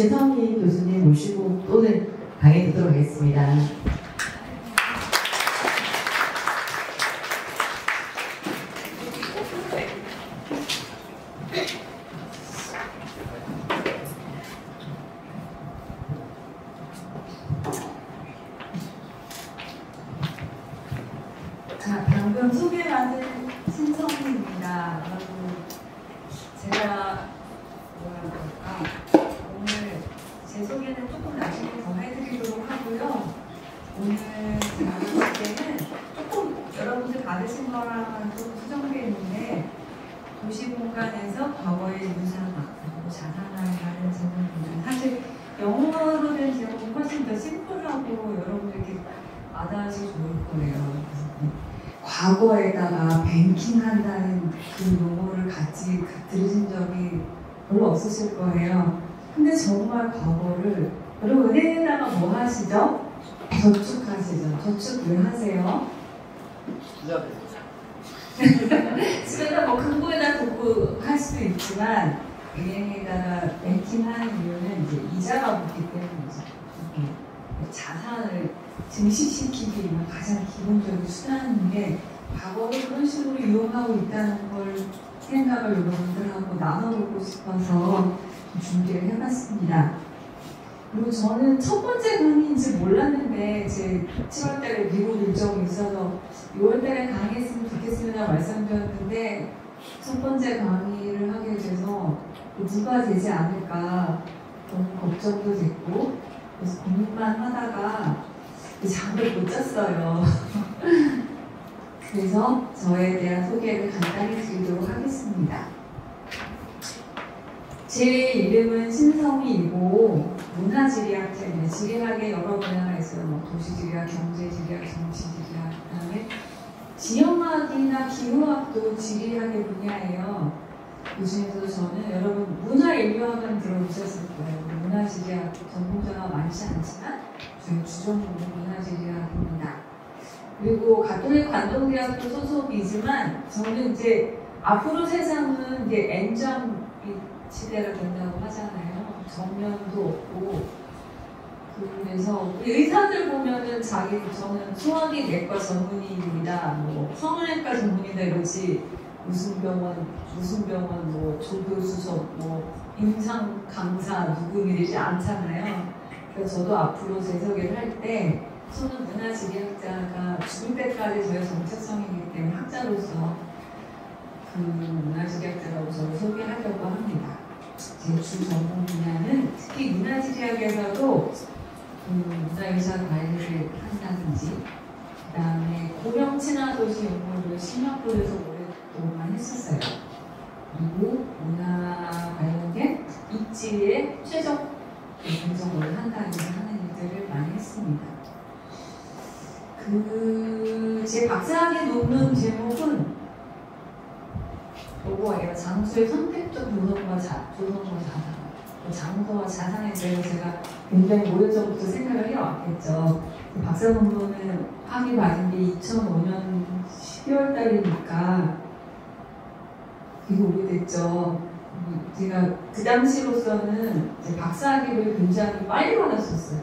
신성희 교수님 모시고 오늘 강의 듣도록 하겠습니다. 자, 방금 소개받은 신성희입니다. 제가 뭐라 그럴까, 오늘 제 소개는 조금 나중에 더 해드리도록 하고요. 오늘 제가 봤을 때는 조금 여러분들 받으신 거랑은 좀 수정되어 있는데, 도시공간에서 과거의 유산학, 자산학이라는 제목입니다. 사실 영어로 된 제목은 훨씬 더 심플하고 여러분들 이렇게 와닿으시 좋을 거예요. 과거에다가 뱅킹한다는 그 용어를 같이 들으신 적이 별로 없으실 거예요. 근데 정말 과거를, 여러분 은행에다가 뭐 하시죠? 저축하시죠. 저축 왜 하세요? 집에다 뭐 금고에다 두고 할 수도 있지만 은행에다가 뱅킹하는 이유는 이제 이자가 붙기 때문이죠. 자산을 증식시키기 위한 가장 기본적인 수단인 게 과거를 그런 식으로 이용하고 있다는 걸 생각을 여러분들하고 나눠보고 싶어서 준비를 해봤습니다. 그리고 저는 첫 번째 강의인지 몰랐는데 제 7월달에 미국 일정이 있어서 6월달에 강의했으면 좋겠습니다 말씀드렸는데 첫 번째 강의를 하게 돼서 누가 되지 않을까 너무 걱정도 됐고 그래서 고민만 하다가 잠을 못 잤어요. 그래서 저에 대한 소개를 간단히 드리도록 하겠습니다. 제 이름은 신성희이고 문화지리학자입니다. 지리학에 여러 분야가 있어요. 뭐 도시지리학, 경제지리학, 정치지리학, 그다음에 지형학이나 기후학도 지리학의 분야예요. 그 중에서도 저는 여러분 문화인류학은 들어보셨을 거예요. 문화지리학 전공자가 많지 않지만 저희 주전공은 문화지리학입니다. 그리고 가톨릭 관동대학도 소속이지만 저는 이제 앞으로 세상은 이제 N점 시대가 된다고 하잖아요. 정면도 없고 그래서 의사들 보면은 저는 소아기 내과 전문의입니다. 뭐 성형외과 전문의다 이러지 무슨 병원 뭐 조교수석 뭐 임상 강사 누구 이러지 않잖아요. 그래서 저도 앞으로 제 소개를 할 때 저는 문화지리학자가 죽을 때까지 저의 정체성이기 때문에 학자로서 그 문화지리학자라고 저를 소개하려고 합니다. 제 주 전공 분야는 특히 문화지리학에서도 문화유산 관리를 한다든지 그 다음에 고령 친화도시 연구를 싱가포르에서 오랫동안 했었어요. 그리고 문화 관련된 입지의 최적 분석을 한다든지 하는 일들을 많이 했습니다. 제 박사학위 논문 제목은 요거예요. 장소의 선택적 조성과 자산. 장소와 자산에 대해서 제가 굉장히 오래전부터 생각을 해왔겠죠. 박사 논문은 학위 받은 게 2005년 12월 달이니까 되게 오래됐죠. 제가 그 당시로서는 박사학위를 굉장히 빨리 받았었어요.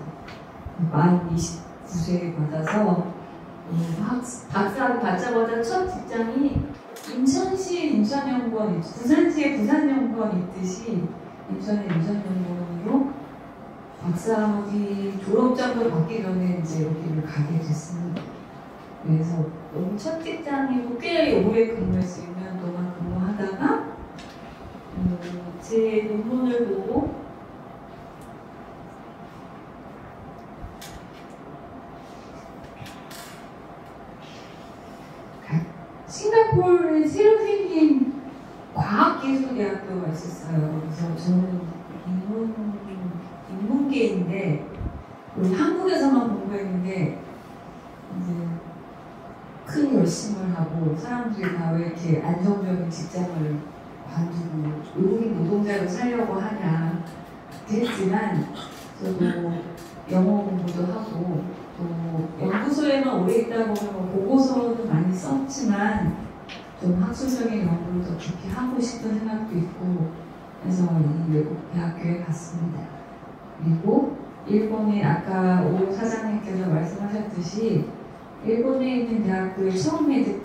만 29세에 받아서 박사학위 받자마자 첫 직장이 인천시에 인천연구원, 부산시에 부산연구원 있듯이 인천에 인천연구원으로 박사학위 졸업장도 받기 전에 이제 여기를 가게 됐습니다. 그래서 너무 첫 직장이고 꽤 오래 근무했어요. 2년 동안 근무하다가 제 논문을 보고 싱가포르에 새로 생긴 과학기술대학교가 있었어요. 그래서 저는 인문계인데 한국에서만 공부했는데 이제 큰 열심을 하고 사람들이 다 왜 이렇게 안정적인 직장을 관두고 외국인 노동자로 살려고 하냐 그랬지만 저도 영어 공부도 하고 또 연구소에만 오래 있다 보면 보고서는 많이 썼지만 좀 학술적인 연구를 더 깊이 하고 싶은 생각도 있고 그래서 이 외국 대학교에 갔습니다. 그리고 일본에 아까 오 사장님께서 말씀하셨듯이 일본에 있는 대학교에 처음에 이제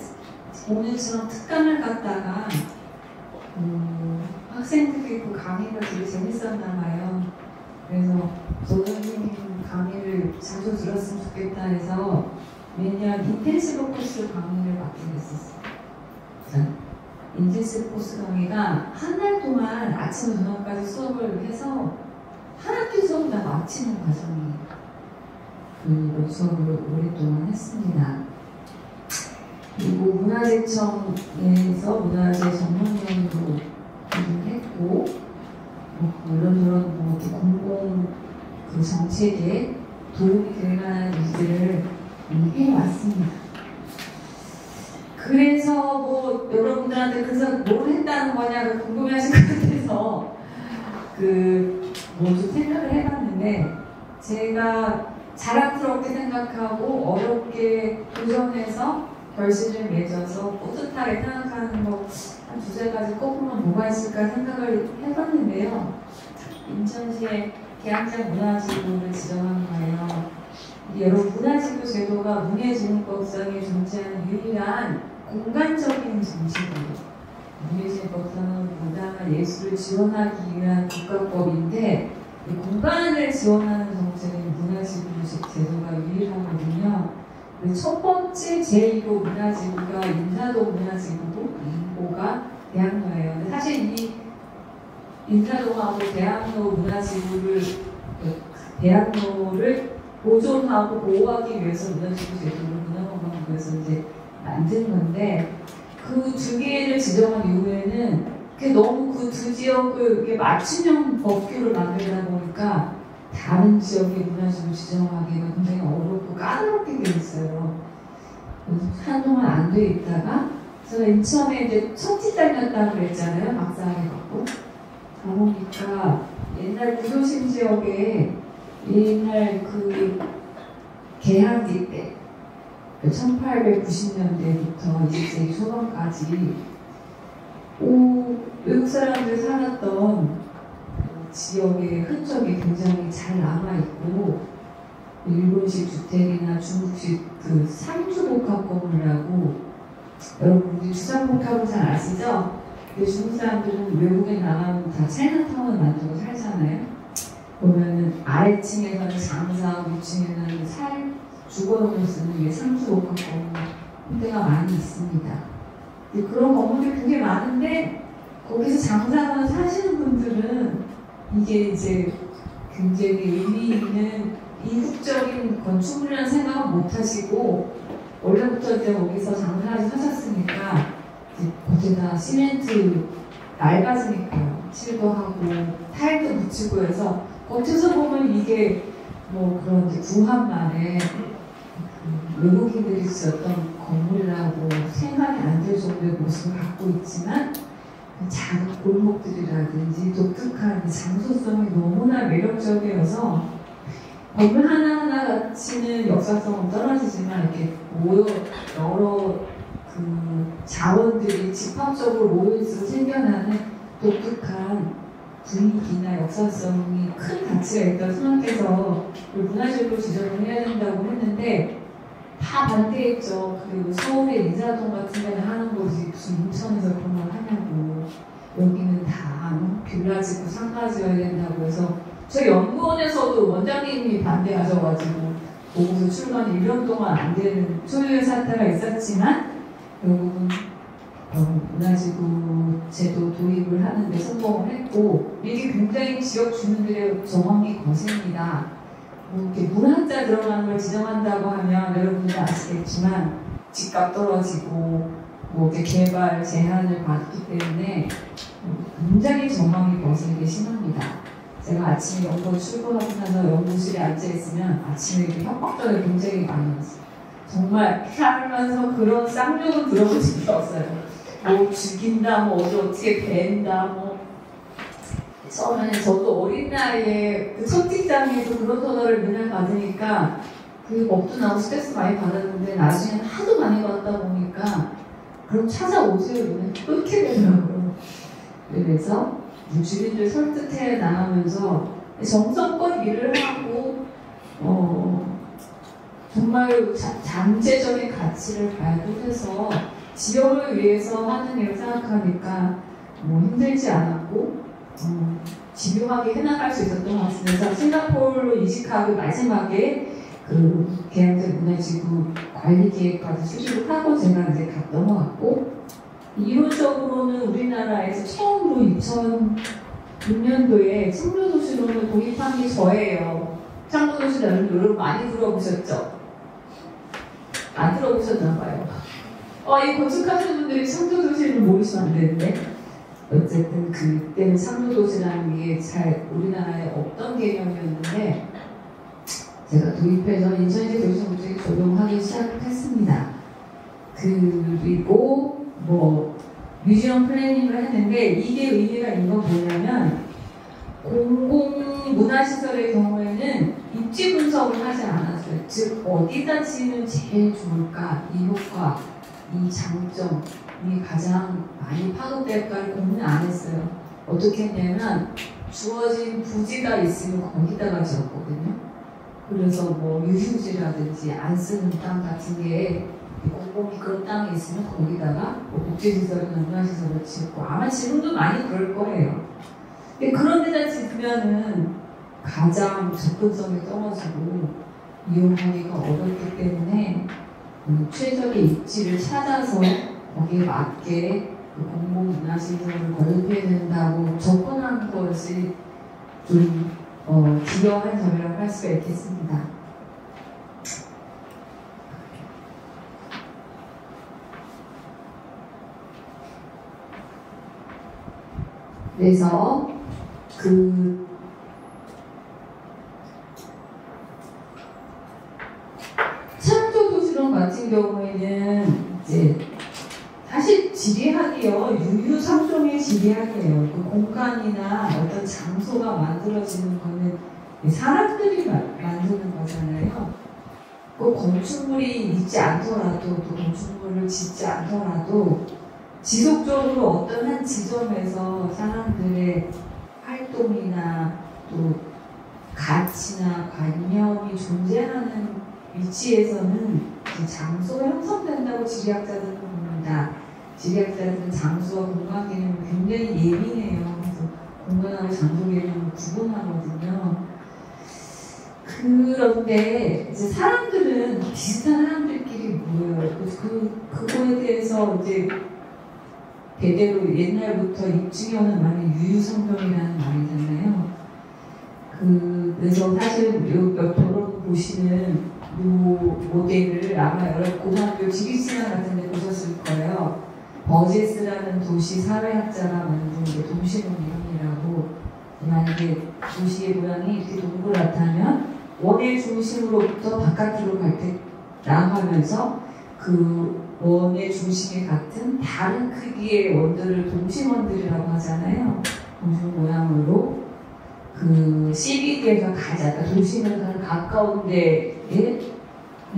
오늘처럼 특강을 갔다가 학생들이 그 강의가 되게 재밌었나 봐요. 그래서 선생님 강의를 자주 들었으면 좋겠다 해서 매년 인텐시브 코스 강의를 받게 됐었어요. 인텐시브 코스 강의가 한 달 동안 아침 저녁까지 수업을 해서 한 학기 수업 다 마치는 과정이에요. 그 수업을 오랫동안 했습니다. 그리고 문화재청에서 문화재 전문위원으로 일을 했고, 이런저런 이렇게 공공 그 정책에 도움이 될 만한 일들을 해왔습니다. 그래서 뭐 여러분들한테 그래서 뭘 했다는 거냐고 궁금해하실 것 같아서 뭐 좀 생각을 해봤는데, 제가 자랑스럽게 생각하고 어렵게 도전해서 결실을 맺어서 뿌듯하게 생각하는 거 한 두세 가지 꼽으면 뭐가 있을까 생각을 해봤는데요. 인천시의 계양장 문화지구를 지정한 거예요. 여러분, 문화지구 제도가 문예진흥법상에 존재하는 유일한 공간적인 정책이에요. 문예진흥법상은 문화나 예술을 지원하기 위한 국가법인데, 이 공간을 지원하는 정책은 문화지구 제도가 유일하거든요. 첫 번째 제1호 문화지구가 인사동 문화지구고, 2호가 대학로예요. 근데 사실 이 인사동하고 대학로 문화지구를, 대학로를 보존하고 보호하기 위해서 문화지구 제도를 문화관광부에서 이제 만든 건데, 그 두 개를 지정한 이후에는 너무 그 두 지역을 맞춤형 법규를 만들다 보니까 다른 지역의 문화지구 지정하기가 굉장히 어렵고 까다롭게 돼 있어요. 한동안 안 돼 있다가 제가 인천에 이제 첫째 다녔다고 그랬잖아요. 막사하게 갖고 가보니까 옛날 구도심 지역에 옛날 그 개항기 때 1890년대부터 20세기 초반까지 외국 사람들이 살았던 지역의 흔적이 굉장히 잘 남아있고, 일본식 주택이나 중국식 그 상주복합 건물이라고, 여러분 우리 주상복합은 잘 아시죠? 근데 중국 사람들은 외국에 나가면 다 차이나타운을 만들고 살잖아요. 보면은 아래층에서는 장사, 위층에는 주거용으로 쓰는 게 상주복합 건물 형태가 많이 있습니다. 그런 건물이 굉장히 많은데, 거기서 장사하는 사시는 분들은 이게 이제 굉장히 의미 있는 이국적인 건축물이라는 생각은 못 하시고, 원래부터 이제 거기서 장사를 하셨으니까, 이제 겉에다 시멘트 낡아지니까요. 칠도 하고, 타일도 붙이고 해서, 겉에서 보면 이게 뭐 그런 이제 구한말에 외국인들이 지었던 건물이라고 생각이 안 될 정도의 모습을 갖고 있지만, 작은 골목들이라든지 독특한 장소성이 너무나 매력적이어서 건물 하나하나 가치는 역사성은 떨어지지만 이렇게 여러 그 자원들이 집합적으로 모여있어서 생겨나는 독특한 분위기나 역사성이 큰 가치가 있다고 생각해서 문화적으로 지정을 해야 된다고 했는데, 다 반대했죠. 그리고 서울의 인사동 같은 데는 하는 거지 무슨 인천에서 그런 걸 하냐고, 여기는 다 빌라지고 상가지어야 된다고 해서 저희 연구원에서도 원장님이 반대하셔가지고 보고서 출간이 1년 동안 안 되는 소요의 사태가 있었지만, 결국은 문화지구 제도 도입을 하는데 성공을 했고, 이게 굉장히 지역 주민들의 저항이 거셉니다. 이렇게 문학자 들어가는 걸 지정한다고 하면 여러분들 아시겠지만 집값 떨어지고 이렇게 개발 제한을 받기 때문에 굉장히 저항이 거세게 심합니다. 제가 아침에 연구원 출근하고 나서 연구실에 앉아있으면 아침에 이렇게 협박전을 굉장히 많이 했어요. 정말 살면서 그런 쌍욕은 들어본 적이 없어요. 뭐 죽인다, 뭐 어떻게 벤다, 뭐. 처음에는 저도 어린 나이에 그 첫 직장에서 그런 전화를 맨날 받으니까 그 겁도 나고 스트레스 많이 받았는데, 나중에는 하도 많이 받다 보니까 그럼 찾아오세요 이러면 또 이렇게 되더라고요. 그래서 주민들 설득해 나가면서 정성껏 일을 하고 정말 잠재적인 가치를 발굴해서 지역을 위해서 하는 일을 생각하니까 힘들지 않았고 집요하게 해나갈 수 있었던 것 같습니다. 싱가포르로 이직하고 마지막에 그 계양제 문화지구 관리계획까지 수립을 하고 제가 이제 갔던 것 같고, 이론적으로는 우리나라에서 처음으로 2006년도에 창조도시론을 도입한 게 저예요. 창조도시론을 여러분 많이 들어보셨죠? 안 들어보셨나 봐요. 이 건축하시는 분들이 창조도시를 모르시면 안 되는데, 어쨌든 그때는 창조도시라는 게 잘 우리나라에 없던 개념이었는데 제가 도입해서 인천시 도시정책에 적용하기 시작했습니다. 그리고 뮤지엄 플래닝을 했는데 이게 의미가 있는 건 뭐냐면 공공문화시설의 경우에는 입지 분석을 하지 않았어요. 즉 어디다 지으면 제일 좋을까, 이 효과, 이 장점, 이 가장 많이 파급될까를 고민 안 했어요. 어떻게 했냐면 주어진 부지가 있으면 거기다가 지었거든요. 그래서 유휴지라든지 안 쓰는 땅 같은 게 꼼꼼히 그런 땅이 있으면 거기다가 복지시설이나 문화시설을 짓고, 아마 지금도 많이 그럴 거예요. 근데 그런 데다 짓으면은 가장 접근성이 떨어지고 이용하기가 어렵기 때문에 최적의 입지를 찾아서 거기에 맞게 공공문화시설을 건립해야 된다고 접근한 것이 좀 기여한 점이라고 할 수가 있겠습니다. 그래서 창조도시론 같은 경우에는 이제 사실 지리학이요, 유유상종의 지리학이에요. 그 공간이나 어떤 장소가 만들어지는 거는 사람들이 만드는 거잖아요. 그 건축물이 있지 않더라도, 또 건축물을 짓지 않더라도 지속적으로 어떤 한 지점에서 사람들의 활동이나 또 가치나 관념이 존재하는 위치에서는 그 장소가 형성된다고 지리학자들은 봅니다. 지리학자들은 장소와 공간 개념이 굉장히 예민해요. 그래서 공간하고 장소 개념을 구분하거든요. 그런데 이제 사람들은 비슷한 사람들끼리 모여요. 그거에 대해서 이제 대대로 옛날부터 입증해오는 말이 유유상종이라는 말이잖아요. 그래서 사실 여러분 보시는 이 모델을 아마 여러 고등학교 지리시간 같은 데 보셨을 거예요. 버제스라는 도시 사회학자가 만든 게 도시론 이론이라고, 만약에 도시의 모양이 이렇게 동그랗다면 원의 중심으로부터 바깥으로 갈 때 나가면서 그 원의 중심에 같은 다른 크기의 원들을 동심원들이라고 하잖아요. 동심 모양으로 그 CBD에서 가장 도심에서 가까운 데에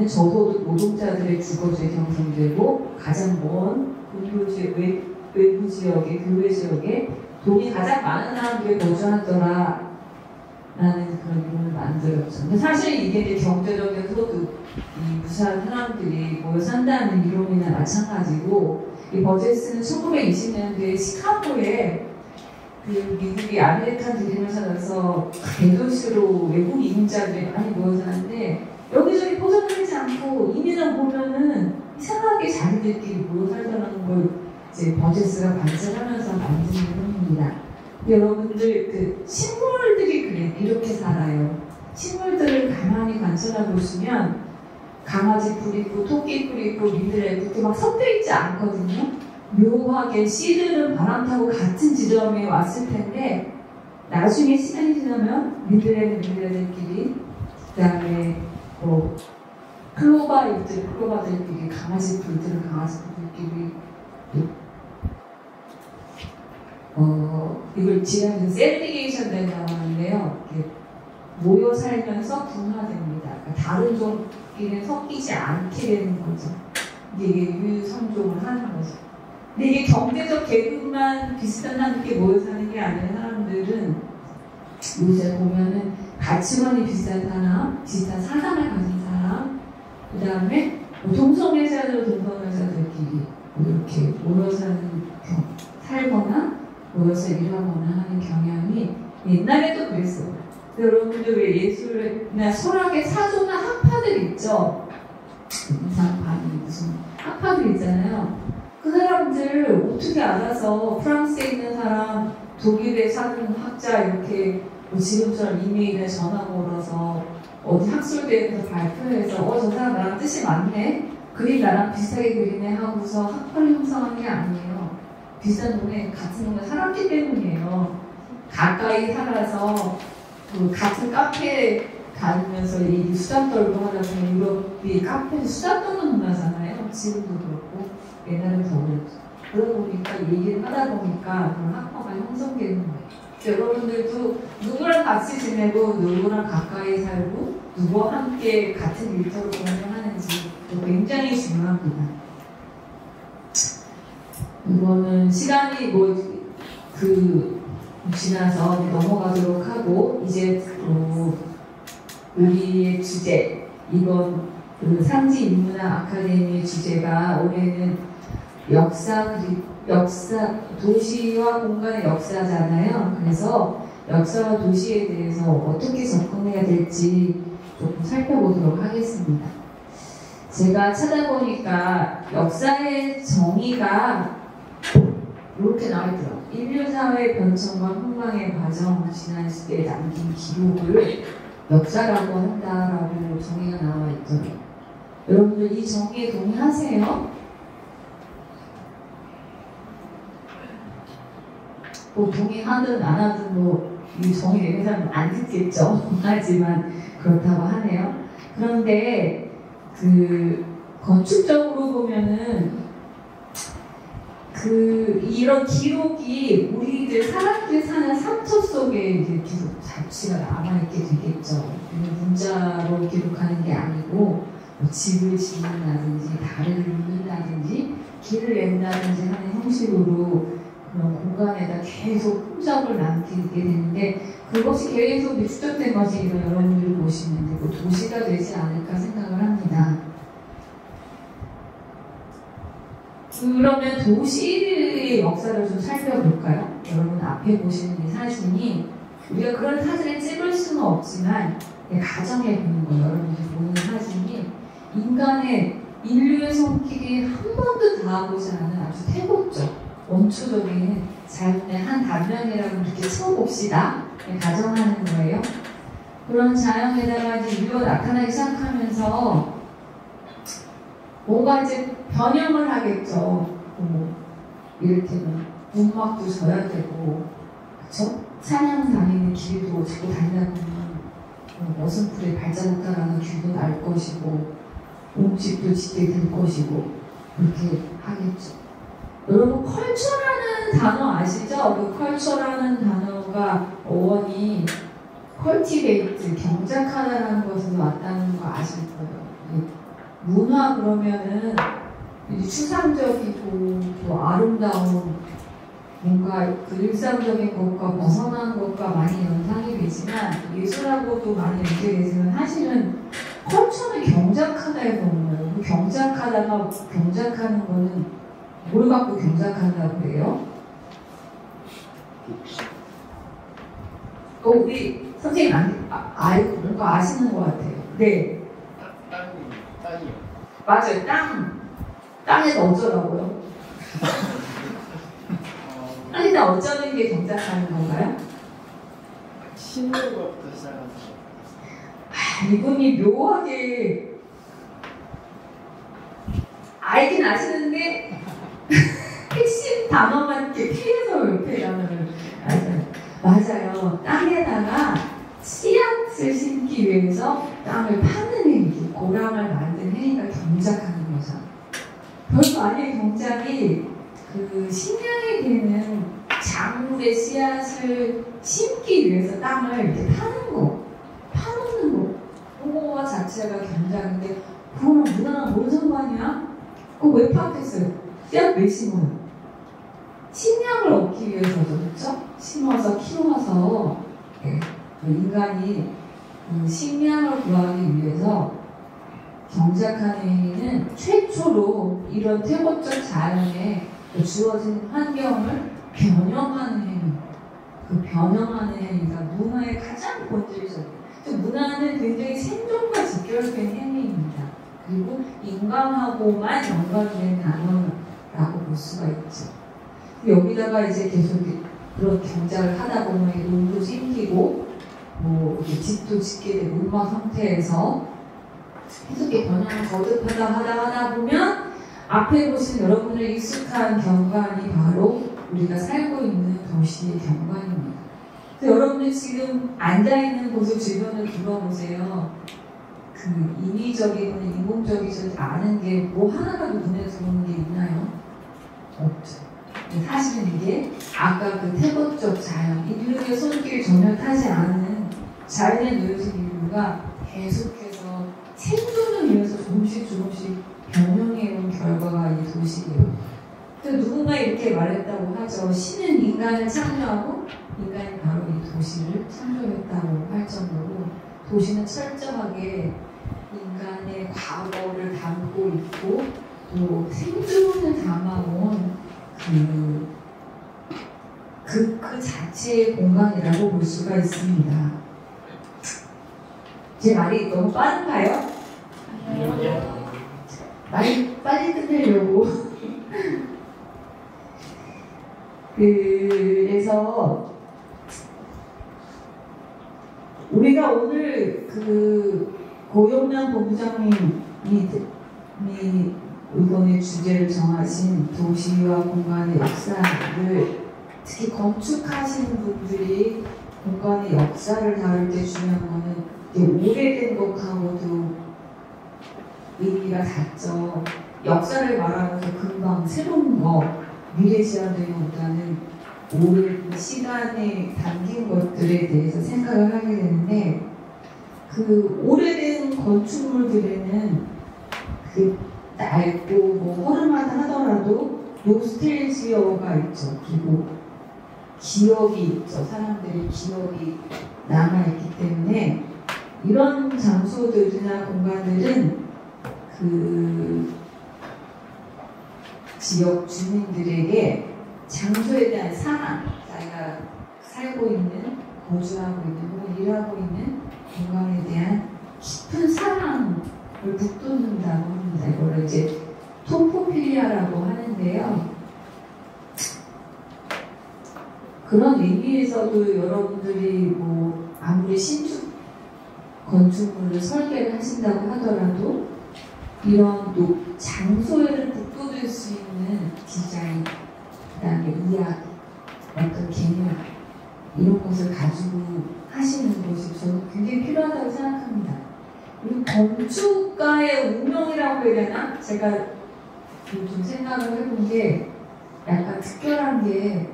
적어도 노동자들의 주거지에 형성되고 가장 먼 외부 지역에, 교외 지역에 돈이 가장 많은 사람들이 거주하더라 라는 그런 이론을 만들었죠. 근데 사실 이게 경제적인 소득, 이 무사한 사람들이 모여 산다는 이론이나 마찬가지고, 이 버제스는 1920년대에 시카고에 그 미국이 아메리칸 드림을 찾아서 대도시로 외국 이민자들이 많이 모여 사는데 여기저기 포장되지 않고 이민을 보면은 이상하게 자기들끼리 모여 살더라는 걸 이제 버제스가 관찰하면서 만든 이론입니다. 여러분들 그 식물들이 그래 이렇게 살아요. 식물들을 가만히 관찰해 보시면 강아지 뿔 있고 토끼 뿔 있고 민들레 이렇게 막 섞여 있지 않거든요. 묘하게 씨들은 바람 타고 같은 지점에 왔을 텐데 나중에 시간이 지나면 민들레들끼리, 그 다음에 클로바들끼리, 강아지 뿔들은 강아지 뿔들끼리, 이걸 지나면 세그리게이션 된다고 하는데요. 이렇게 모여 살면서 분화됩니다. 그러니까 다른 종끼리는 섞이지 않게 되는 거죠. 이게 유유상종을 하는 거죠. 근데 이게 경제적 계급만 비슷한 사람들끼리 모여 사는 게 아니라 사람들은 요새 보면은 가치관이 비슷한 사람, 비슷한 사상을 가진 사람, 그 다음에 동성애자들끼리 이렇게 모여 살거나 모여서 일하거나 하는 경향이 옛날에도 그랬어요. 여러분들 왜 예술이나 철학의 사조나 학파들 있죠? 인상반이 무슨 학파들 있잖아요. 그 사람들 어떻게 알아서 프랑스에 있는 사람, 독일에 사는 학자 이렇게 뭐 지금처럼 이메일에 전화 걸어서 어디 학술대회에서 발표해서 저 사람 나랑 뜻이 맞네? 그림 나랑 비슷하게 그리네 하고서 학파를 형성하는 게 아니에요. 비슷한 동네, 같은 동네 살았기 때문이에요. 가까이 살아서 그 같은 카페에 다니면서 이 수다 떨고 하다 보면 유럽이 카페에서 수다 떠는 문화잖아요. 지금도 그렇고 옛날엔 더 그랬죠. 그러다 보니까 얘기를 하다 보니까 그런 학파가 형성되는 거예요. 여러분들도 누구랑 같이 지내고 누구랑 가까이 살고 누구와 함께 같은 일터를 공유하는지 굉장히 중요합니다. 이거는 시간이 지나서 넘어가도록 하고 이제 우리의 주제 이번 상지인문학 아카데미의 주제가 올해는 도시와 공간의 역사잖아요. 그래서 역사와 도시에 대해서 어떻게 접근해야 될지 조금 살펴보도록 하겠습니다. 제가 찾아보니까 역사의 정의가 이렇게 나와있더라고요. 인류사회 변천과 흥망의 과정, 지난 시대에 남긴 기록을 역사라고 한다라고 정의가 나와있더라고요. 여러분들 이 정의에 동의하세요? 뭐 동의하든 안 하든 이 정의 내는 사람은 안 듣겠죠. 하지만 그렇다고 하네요. 그런데 건축적으로 보면은 이런 기록이 우리들 사람들이 사는 상처 속에 이제 계속 자취가 남아있게 되겠죠. 문자로 기록하는 게 아니고 집을 짓는다든지 달을 긋는다든지 길을 낸다든지 하는 형식으로 그런 공간에다 계속 흔적을 남기게 되는데 그것이 계속 축적된 것이 여러분들이 보시면 되고 도시가 되지 않을까 생각을 합니다. 그러면 도시의 역사를 좀 살펴볼까요? 여러분 앞에 보시는 이 사진이 우리가 그런 사진을 찍을 수는 없지만 가정해 보는 거예요. 여러분들이 보는 사진이 인류의 성격이 한 번도 닿아보지 않은 아주 태국적 원초적인 자연의 한 단면이라고 이렇게 쳐봅시다. 가정하는 거예요. 그런 자연에다가 이제 인류가 나타나기 시작하면서 뭔가 이제 변형을 하겠죠. 이를테면 문막도 져야 되고, 그쵸? 사냥 다니는 길도 자꾸 다니다 보면 머슴풀에 발자국 따라가는 길도 날 것이고, 음식도 짓게 될 것이고, 그렇게 하겠죠. 여러분 컬처라는 단어 아시죠? 그 컬처라는 단어가 어원이 컬티베이트, 경작하다라는 것에서 왔다는 거 아실 거예요. 문화 그러면은 추상적이고 또 아름다운 뭔가 일상적인 것과 벗어난 것과 많이 연상이 되지만 예술하고도 많이 연결되지만 사실은 컬처는 경작하다에서 온 거예요. 그 경작하는 거는 뭘 갖고 경작한다고 그래요? 우리 선생님 알고 그런 거 아시는 것 같아요. 네. 땅이요. 맞아요. 땅에서 어쩌라고요? 땅에서 어쩌는 게 경작하는 건가요? 심는 것부터 시작하는 거. 이분이 묘하게 알긴 아시는데 핵심 단어만 이렇게 피해서 옆에 단어를 맞아요. 땅에다가 씨앗을 심기 위해서 땅을 파는 행위, 고랑을 만든 행위가 경작하는 거죠. 별거 아니에요. 경작이 식량이 되는 작물의 씨앗을 심기 위해서 땅을 이렇게 파는 거, 파놓는 거, 그거 자체가 경작인데 그거랑 문화랑 뭔 상관이야? 그거 왜 파겠어요? 씨앗 왜 심어요? 식량을 얻기 위해서도 그렇죠? 심어서 키워서 네. 인간이 식량을 구하기 위해서 경작하는 행위는 최초로 이런 태고적 자연에 주어진 환경을 변형하는 행위. 그 변형하는 행위가 문화의 가장 본질적인. 문화는 굉장히 생존과 직결된 행위입니다. 그리고 인간하고만 연관된 단어라고 볼 수가 있죠. 여기다가 이제 계속 그런 경작을 하다 보면 눈도 생기고, 뭐 집도 짓게 되고 음악 상태에서 계속 변형을 거듭하다 보면 앞에 보신 여러분의 익숙한 경관이 바로 우리가 살고 있는 도시의 경관입니다. 여러분들 지금 앉아있는 곳을 주변을 둘러보세요. 그 인위적이거나 인공적이지 않은 게 뭐 하나라도 눈에 들어오는 게 있나요? 없죠. 사실은 이게 아까 그 태고적 자연, 인류의 손길 전혀 타지 않은 자연에 놓여진 인류가 계속해서 생존을 위해서 조금씩 변형해온 결과가 이 도시예요. 누군가 이렇게 말했다고 하죠. 신은 인간을 창조하고 인간이 바로 이 도시를 창조했다고 할 정도로 도시는 철저하게 인간의 과거를 담고 있고 또 생존을 담아온 그 자체의 공간이라고 볼 수가 있습니다. 제 말이 너무 빠른가요? 말이 빨리 끝내려고. 그래서 우리가 오늘 그 고영란 본부장님이 이번에 주제를 정하신 도시와 공간의 역사를 특히 건축하시는 분들이 공간의 역사를 다룰 때 중요한 거는 오래된 것하고도 의미가 같죠. 역사를 말하면서 금방 새로운 거, 미래지향적인 것보다는 오랜 시간에 담긴 것들에 대해서 생각을 하게 되는데 그 오래된 건축물들에는 그 낡고 뭐 허름하다 하더라도 노스텔지어가 있죠. 그리고 기억이 있죠. 사람들의 기억이 남아있기 때문에 이런 장소들이나 공간들은 그 지역 주민들에게 장소에 대한 사랑, 자기가 살고 있는, 거주하고 있는 혹은 일하고 있는 공간에 대한 깊은 사랑을 북돋는다고 합니다. 이걸 이제 토포필리아라고 하는데요. 그런 의미에서도 여러분들이 뭐 아무리 신축 건축물을 설계를 하신다고 하더라도 이런 또 장소에를 북돋을 수 있는 디자인, 그 다음에 이야기, 어떤 개념 이런 것을 가지고 하시는 것이 저는 굉장히 필요하다고 생각합니다. 그리고 건축가의 운명이라고 해야 되나? 제가 좀 생각을 해본 게 약간 특별한 게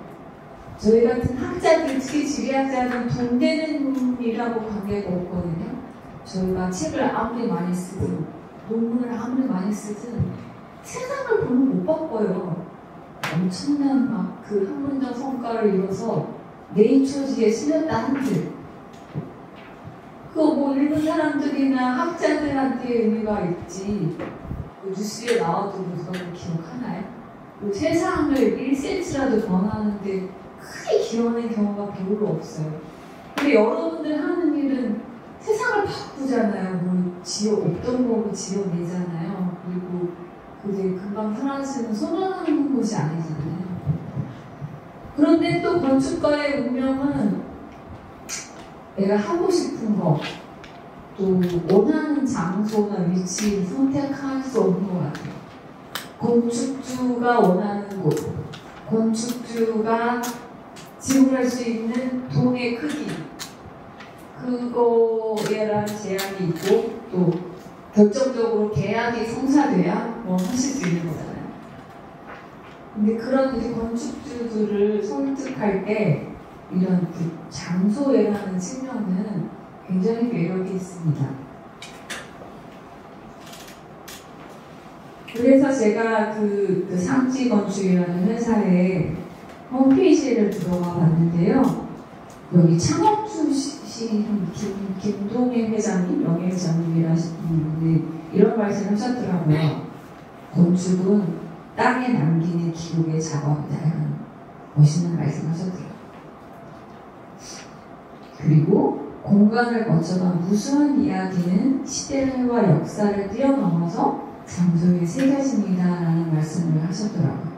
저희 같은 학자들, 특히 지리학자는 돈 되는 일하고 관계가 없거든요. 저희가 책을 아무리 많이 쓰든 논문을 아무리 많이 쓰든 세상을 보면 못 바꿔요. 엄청난 막 그 학문적 성과를 이뤄서 네이처지에 실렸다 한들 그거 뭐 읽은 사람들이나 학자들한테 의미가 있지 뉴스에 나와도 누가 기억하나요? 세상을 1cm라도 변하는데 크게 기여하는 경우가 별로 없어요. 근데 여러분들 하는 일은 세상을 바꾸잖아요. 뭐 없던 거로 지어내잖아요. 그리고 그게 금방 사라지는 소망하는 것이 아니잖아요. 그런데 또 건축가의 운명은 내가 하고 싶은 거, 또 원하는 장소나 위치 선택할 수 없는 것 같아요. 건축주가 원하는 곳, 건축주가 지불할 수 있는 돈의 크기, 그거에 대한 제약이 있고 또 결정적으로 계약이 성사돼야 뭐 하실 수 있는 거잖아요. 근데 그런 이제 건축주들을 설득할 때 이런 그 장소에라는 측면은 굉장히 매력이 있습니다. 그래서 제가 그 상지건축이라는 회사에 홈페이지를 들어가 봤는데요. 여기 창업주 혹시 김동현 회장님, 명예회장님이라시는 분이 이런 말씀을 하셨더라고요. 건축은 땅에 남기는 기록의 작업이다. 이런 멋있는 말씀을 하셨더라고요. 그리고 공간을 거쳐간 무수한 이야기는 시대와 역사를 뛰어넘어서 장소에 새겨집니다. 라는 말씀을 하셨더라고요.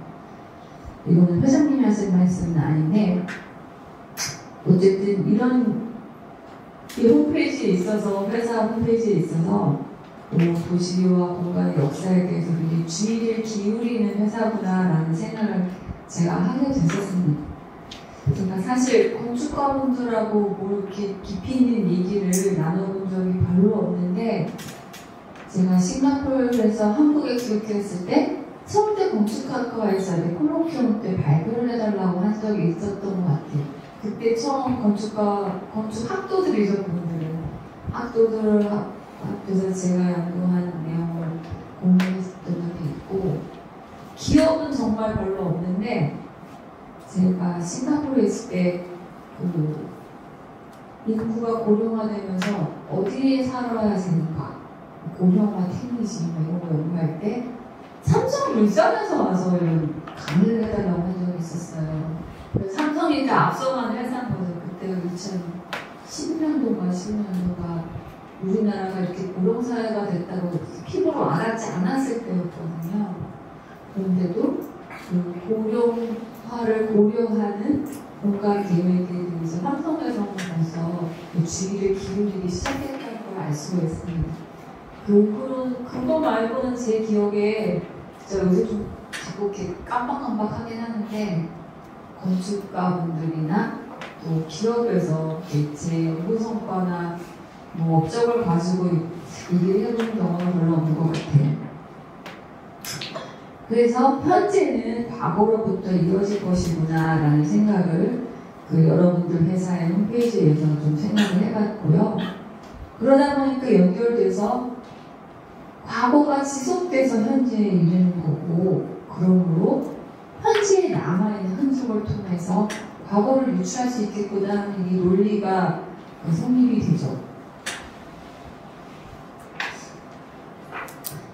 이거는 회장님이 하신 말씀은 아닌데 어쨌든 이런 이 홈페이지에 있어서 회사 홈페이지에 있어서 도시와 공간의 역사에 대해서 굉장히 주의를 기울이는 회사구나라는 생각을 제가 하게 됐었습니다. 제가 사실 건축가분들하고 뭐 이렇게 깊이 있는 얘기를 나눠본 적이 별로 없는데 제가 싱가포르에서 한국에 귀국했을 때 서울대 건축학과에서 콜로키움 때 발표를 해달라고 한 적이 있었던 것 같아요. 그때 처음 건축 학도들이죠, 그분들은. 학도들 앞에서 제가 연구한 내용을 공유했던 적이 있고, 기업은 정말 별로 없는데, 제가 싱가포르에 있을 때, 인구가 고령화되면서 어디에 살아야 되는가, 고령화 테크니즘 이런 거 연구할 때, 삼성물산에서 와서 이런 강의를 해달라고 한 적이 있었어요. 삼성이 이제 앞서가는 회사인 거죠. 그때가 2010년도인가 11년도가 우리나라가 이렇게 고령사회가 됐다고 피부로 알았지 않았을 때였거든요. 그런데도 그 고령화를 고려하는 공간 계획에 대해서 삼성에서는 벌써 주의를 기울이기 시작했다는 걸 알 수가 있습니다. 그거 말고는 제 기억에 제가 요새 좀 자꾸 이렇게 깜빡깜빡하긴 하는데 건축가분들이나 또 기업에서 제 연구 성과나 뭐 업적을 가지고 얘기를 해보는 경우는 별로 없는 것 같아요. 그래서 현재는 과거로부터 이어질 것이구나 라는 생각을 여러분들 회사의 홈페이지에서 좀 생각을 해봤고요. 그러다 보니까 연결돼서 과거가 지속돼서 현재에 이르는 거고, 그러므로 현재에 남아있는 흔적을 통해서 과거를 유추할 수 있겠구나 하는 이 논리가 성립이 되죠.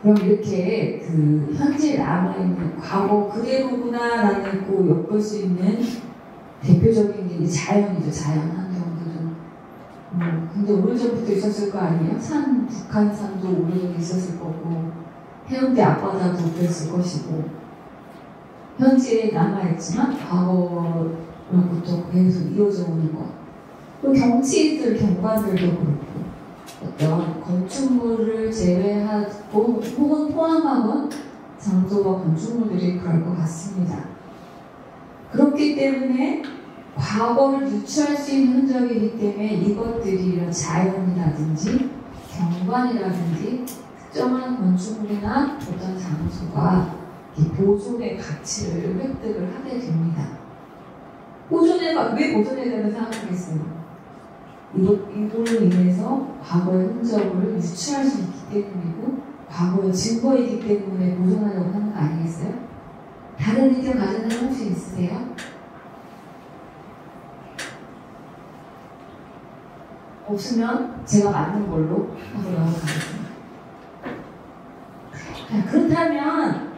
그럼 이렇게 현재에 남아있는 과거 그대로구나라는 꼭 엿볼 수 있는 대표적인 게 자연이죠. 자연 환경들은. 근데 오래전부터 있었을 거 아니에요? 북한산도 오래전에 있었을 거고, 해운대 앞바다도 그랬을 것이고, 현재에 남아있지만 과거로부터 계속 이어져 오는 것. 또 경치들, 경관들도 그렇고, 어떤 건축물을 제외하고 혹은 포함하건 장소와 건축물들이 그럴 것 같습니다. 그렇기 때문에 과거를 유추할 수 있는 흔적이기 때문에 이것들이 이런 자연이라든지 경관이라든지 특정한 건축물이나 어떤 장소가 보존의 가치를 획득을 하게 됩니다. 왜 보존해야 된다고 생각하겠어요? 이걸로 인해서 과거의 흔적을 유추할 수 있기 때문이고 과거의 증거이기 때문에 보존하려고 하는 거 아니겠어요? 다른 의견 가지는 분 혹시 있으세요? 없으면 제가 맞는 걸로 하도록 하겠습니다. 그렇다면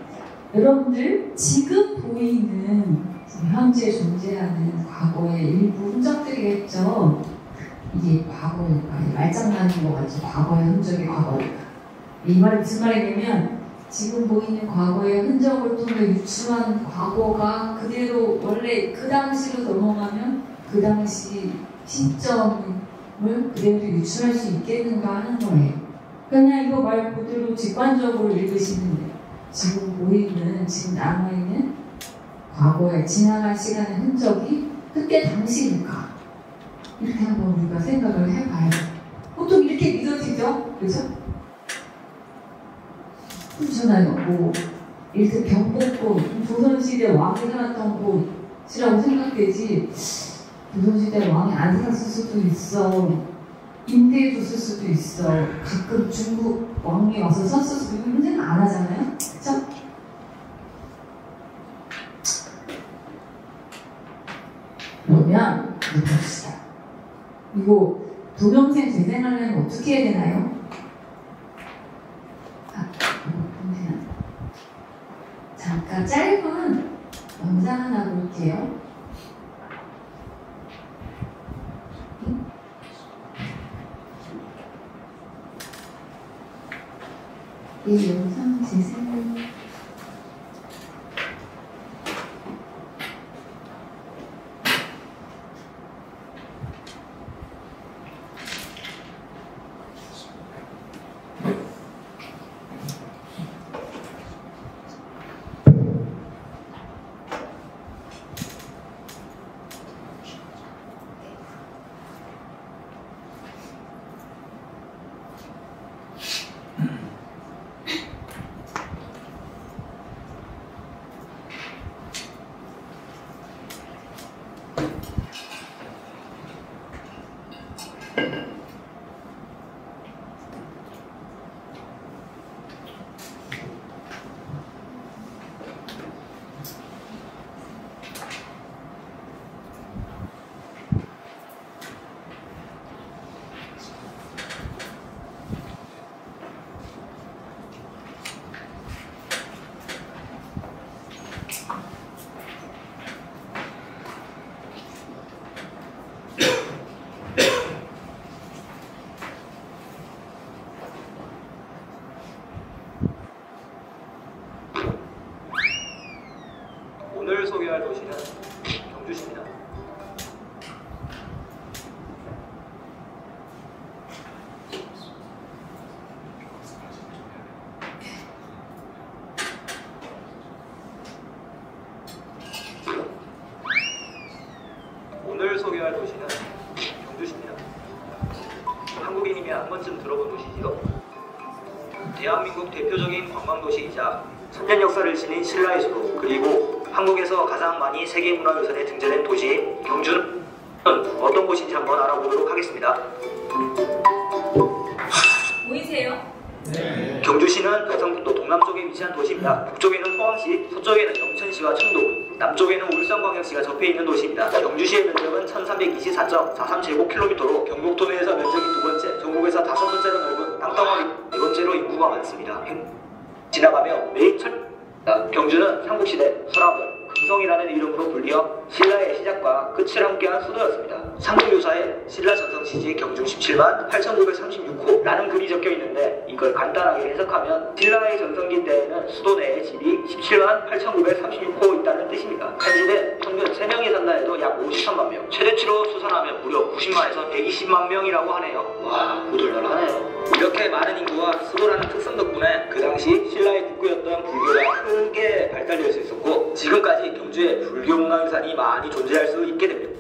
여러분들 지금 보이는 현재 존재하는 과거의 일부 흔적들이겠죠. 이게 과거일까? 말장난인 것 같죠. 과거의 흔적이 과거일까? 이 말이 무슨 말이냐면 지금 보이는 과거의 흔적을 통해 유추한 과거가 그대로 원래 그 당시로 넘어가면 그 당시 시점을 그대로 유추할 수 있겠는가 하는 거예요. 그냥 이거 말 그대로 직관적으로 읽으시면 돼요. 지금 보이는, 지금 남아있는 과거에 지나간 시간의 흔적이 그때 당시일까? 이렇게 한번 우리가 생각을 해봐요. 보통 이렇게 믿어지죠? 그죠? 그렇잖아요. 이렇게 경복궁, 조선시대 왕이 살았던 곳이라고 생각되지, 조선시대 왕이 안 살았을 수도 있어. 임대해 줬을 수도 있어. 가끔 중국 왕이 와서 섰을 수도 있고, 이런 생각 안 하잖아요? 그쵸? 그러면, 봅시다. 이거 도명생 재생하려면 어떻게 해야 되나요? 잠깐 짧은 영상 하나 볼게요. 이 영상 재생을 오늘 소개할 도시는 경주시입니다. 오늘 소개할 도시는 경주시입니다. 한국인이면 한 번쯤 들어본 도시지요. 대한민국 대표적인 관광도시이자 3년 역사를 지닌 신라의 수도, 그리고 한국에서 가장 많이 세계문화유산에 등재된 도시 경주는 어떤 곳인지 한번 알아보도록 하겠습니다. 보이세요? 네. 경주시는 경상북도 동남쪽에 위치한 도시입니다. 북쪽에는 포항시, 서쪽에는 영천시와 청도, 남쪽에는 울산광역시가 접해 있는 도시입니다. 경주시의 면적은 1324.43제곱킬로미터로 경북도 내에서 면적이 두 번째, 전국에서 다섯 번째로 넓은 땅덩어리 네 번째로 인구가 많습니다. 지나가며 매일 경주는 삼국시대 서라벌, 금성이라는 이름으로 불리어 신라의 시작과 끝을 함께한 수도였습니다. 삼국유사에 신라 전성시지 경중 17만 8936호라는 글이 적혀 있는데, 이걸 간단하게 해석하면 신라의 전성기 때에는 수도 내에 집이 17만 8936호 있다는 뜻입니다. 한시대 평균 3명이 산다 해도 약 53만 명, 최대치로 수산하면 무려 90만에서 120만 명이라고 하네요. 와, 후덜덜하네요. 이렇게 많은 인구와 수도라는 특성 덕분에 그 당시 신라의 국교였던 불교가 크게 발달될 수 있었고, 지금까지 경주에 불교 문화유산이 많이 존재할 수 있게 됩니다.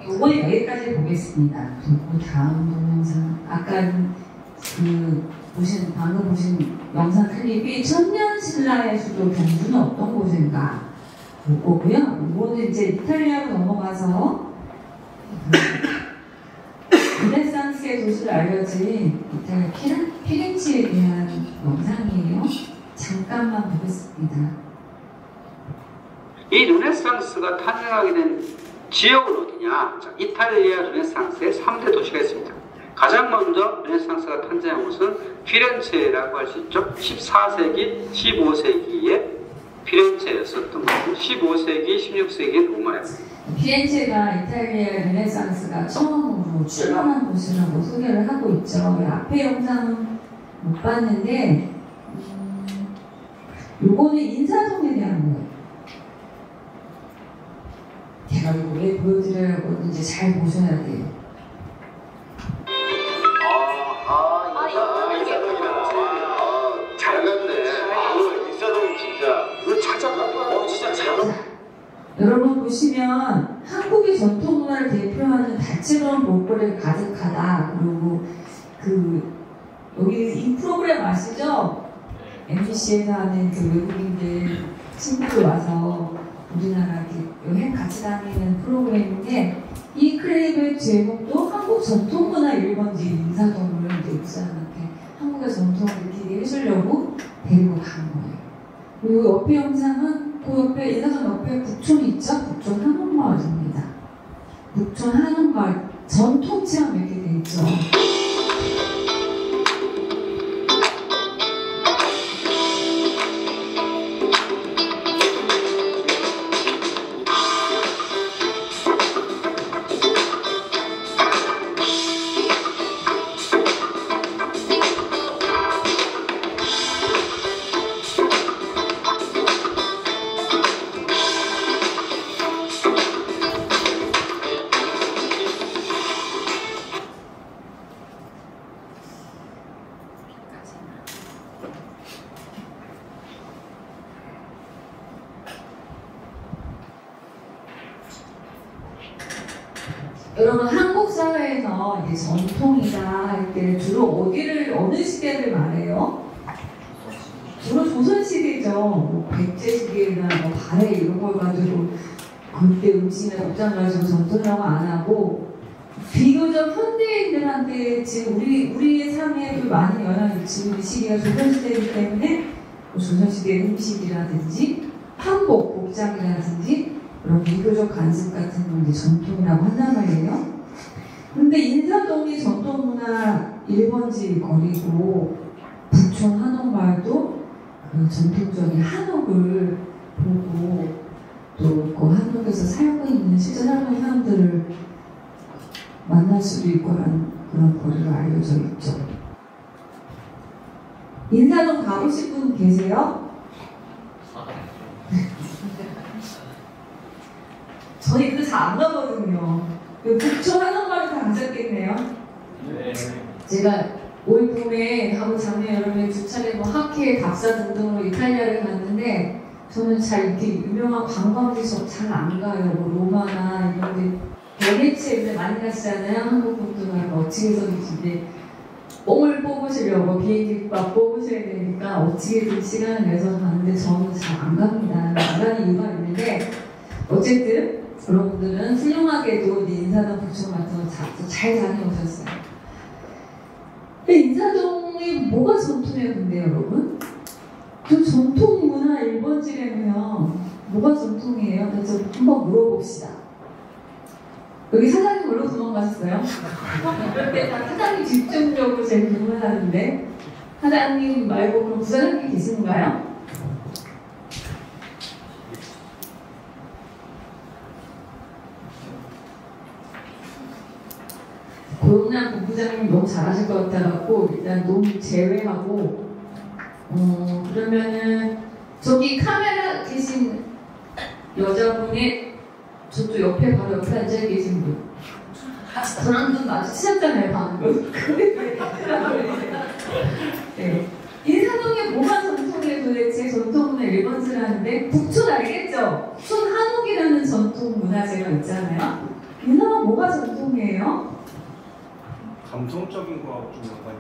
이번에 여기까지 보겠습니다. 그리고 다음 동영상, 아까 방금 보신 영상 클립이 천년 신라의 수도 경주는 어떤 곳인가 보고요. 이거는 이제 이탈리아로 넘어가서 르네상스의 도시로 알려진 이탈리아 피렌체에 대한 영상이에요. 잠깐만 보겠습니다. 이 르네상스가 탄생하게 된 지역은 어디냐? 자, 이탈리아 르네상스의 3대 도시가 있습니다. 가장 먼저 르네상스가 탄생한 곳은 피렌체라고 할 수 있죠. 14세기, 15세기에 피렌체였었던 거고, 15세기, 16세기에 로마였습니다. 피렌체가 이탈리아 르네상스가 처음으로 출범한 곳이라고 소개를 하고 있죠. 앞에 영상은 못 봤는데, 요거는 인사동에 대한 거예요. 제가 이거 왜 보여드리려고 이제 잘 보셔야 돼요. 잘 갔네. 인사동이 진짜. 이거 찾아가봐. 진짜 잘 갔네. 여러분 보시면 한국의 전통 문화를 대표하는 다채로운 볼거리가 가득하다. 그리고 여기 이 프로그램 아시죠? MBC에서 하는 그 외국인들 친구들 와서 우리나라 여행 같이 다니는 프로그램인데, 이 클립의 제목도 한국 전통문화 1번지 인사동을 이제 입사한테 한국의 전통을 느끼게 해주려고 데리고 간 거예요. 그리고 옆에 영상은 그 옆에 인사동 옆에 북촌이 있죠? 북촌 한옥마을입니다. 북촌 한옥마을 전통 체험 이렇게 되어 있죠. 여러분 한국 사회에서 이제 전통이다 할 때 주로 어느 시대를 말해요? 주로 조선시대죠. 뭐 백제시대나 뭐 발해 이런 걸 가지고 그때 음식이나 복장 가지고 전통이라고 안 하고 비교적 현대인들한테 지금 우리의 삶에도 많은 영향을 미치는 시기가 조선시대이기 때문에 뭐 조선시대의 음식이라든지 한복, 복장이라든지 그런 비교적 관습 같은 걸 이제 전통이라고 한단 말이에요. 근데 인사동이 전통문화 1번지 거리고 북촌 한옥마을도 그 전통적인 한옥을 보고 또 그 한옥에서 살고 있는 실제 살고 있는 사람들을 만날 수도 있고 하는 그런 거리가 알려져 있죠. 인사동 가보신 분 계세요? 저희 근데 잘 안 가거든요. 북촌 한옥마을 다 가셨겠네요. 네. 제가 올 봄에 하고 작년 여름에 두 차례 뭐 하케, 답사 등등으로 이탈리아를 갔는데 저는 잘 이렇게 유명한 관광지에서 잘 안 가요. 뭐 로마나 이런 데 베네치아에 많이 가시잖아요. 한국 분들은 어찌해서든지 이제 뽕을 뽑으시려고 비행기값 뽑으셔야 되니까 어찌게든 시간을 내서 가는데 저는 잘 안 갑니다. 안 가는 이유가 있는데 어쨌든 여러분들은 훌륭하게도 인사동 북촌 같은 거 잘 다녀오셨어요. 근데 인사동이 뭐가 전통이에요, 근데 여러분? 그 전통 문화 1번지라면 뭐가 전통이에요? 그래서 한번 물어봅시다. 여기 사장님 뭘로 도망가셨어요? 근데 다 사장님 집중적으로 제일 질문하는데 사장님 말고 그럼 부사장님 계신가요? 고용남 본부장님 너무 잘하실 것 같아갖고 일단 너무 제외하고 그러면은 저기 카메라 계신 여자분이 저쪽 옆에 바로 옆에 앉아 계신 분 저랑 좀 마주치셨잖아요 방금. 네. 인사동에 뭐가 전통이에요 도대체? 전통문화 1번지라는데 북촌 알겠죠? 북촌 한옥이라는 전통 문화재가 있잖아요. 인사동 뭐가 전통이에요? 감성적인 거하고 좀 연관이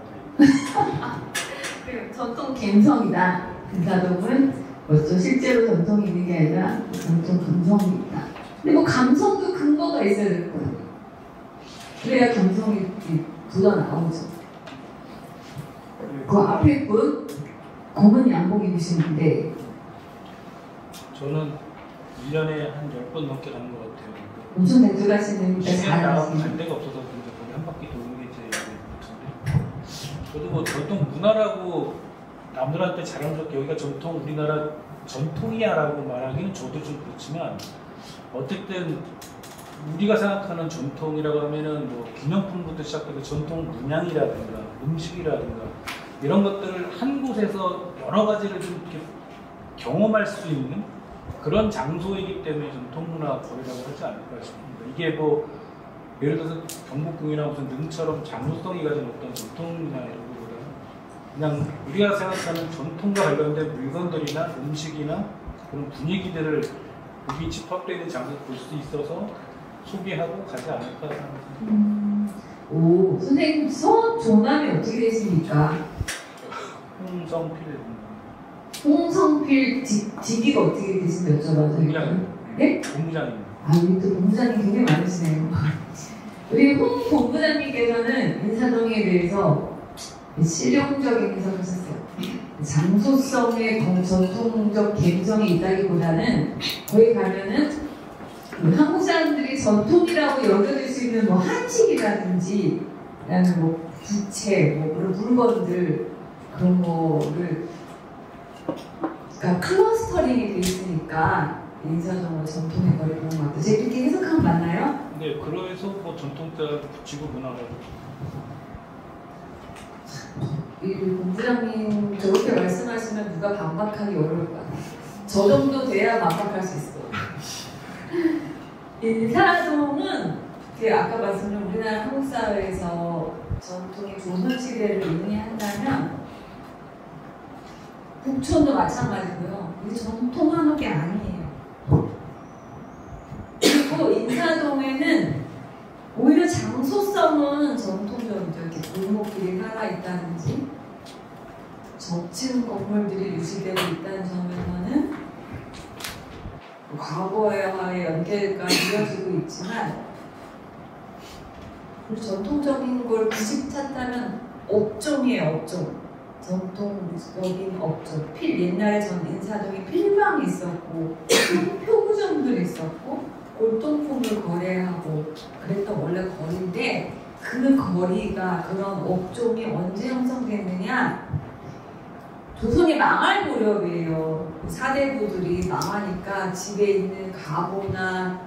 돼. 전통 감성이다. 인사동은 뭐죠? 실제로 전통이 있는 게 아니라 전통 감성이 있다. 근데 뭐 감성도 근거가 있어야 될 거예요. 그래야 감성이 묻어 나오죠. 그 앞에 분 검은 양복 입으시는데 저는 1년에 한 10번 넘게 가는 것 같아요. 엄청 자주 가시는 게 시간 나가고 갈 잘하시는. 데가 없어서 근데 거기 한 바퀴 도는 게 제 같은데 저도 뭐 전통 문화라고 남들한테 자랑스럽게 여기가 전통 우리나라 전통이야라고 말하기는 저도 좀 그렇지만 어쨌든 우리가 생각하는 전통이라고 하면은 뭐 기념품부터 시작해서 전통 문양이라든가 음식이라든가 이런 것들을 한 곳에서 여러 가지를 좀 이렇게 경험할 수 있는 그런 장소이기 때문에 전통문화 거리라고 하지 않을까 싶습니다. 이게 뭐 예를 들어서 경복궁이나 무슨 능처럼 장소성이 가진 어떤 전통문화라기보다는 그냥 우리가 생각하는 전통과 관련된 물건들이나 음식이나 그런 분위기들을 여기 집합되어 있는 장소에서 볼 수 있어서 소개하고 가지 않을까 생각합니다. 오, 선생님 성함 조남이 어떻게 되십니까? 홍성필 홍성필 직위가 어떻게 되신지 여쭤봐도 본부장님. 네? 본부장입니다. 아, 우리 또 본부장님 굉장히 많으시네요. 우리 홍 본부장님께서는 인사동에 대해서 실용적인 해석을 하셨어요. 장소성의 전통적 감성이 있다기보다는 거기 가면은 한국 사람들이 전통이라고 여겨질 수 있는 뭐 한식이라든지 그다음에 뭐 부채, 뭐 그런 물건들 그런 거를 그러니까 클러스터링이 돼 있으니까 인사동은 전통의 거리 그런 것 같아요. 제가 이렇게 해석하면 맞나요? 네, 그래서 뭐 전통자 붙이고 문화라고. 이 본부장님 저렇게 말씀하시면 누가 반박하기 어려울 것 같아요. 저 정도 돼야 반박할 수 있어요. 인사동은 아까 말씀드린 우리나라 한국 사회에서 전통의 조선시대를 의미한다면 북촌도 마찬가지고요. 이게 전통 한옥이 아니에요. 그리고 인사동에는 오히려 장소성은 전통적이죠. 이렇게 골목길이 살아있다든지 저층 건물들이 유지되고 있다는 점에서는 과거와의 연계가 이어지고 있지만 전통적인 걸 굳이 찾다면 업종이에요. 업종. 전통적인 업종. 옛날에 전 인사동에 필방이 있었고 표구점들이 있었고 골동품을 거래하고 그랬던 원래 거리인데 그 거리가 그런 업종이 언제 형성됐느냐? 조선이 망할 무렵이에요. 사대부들이 망하니까 집에 있는 가보나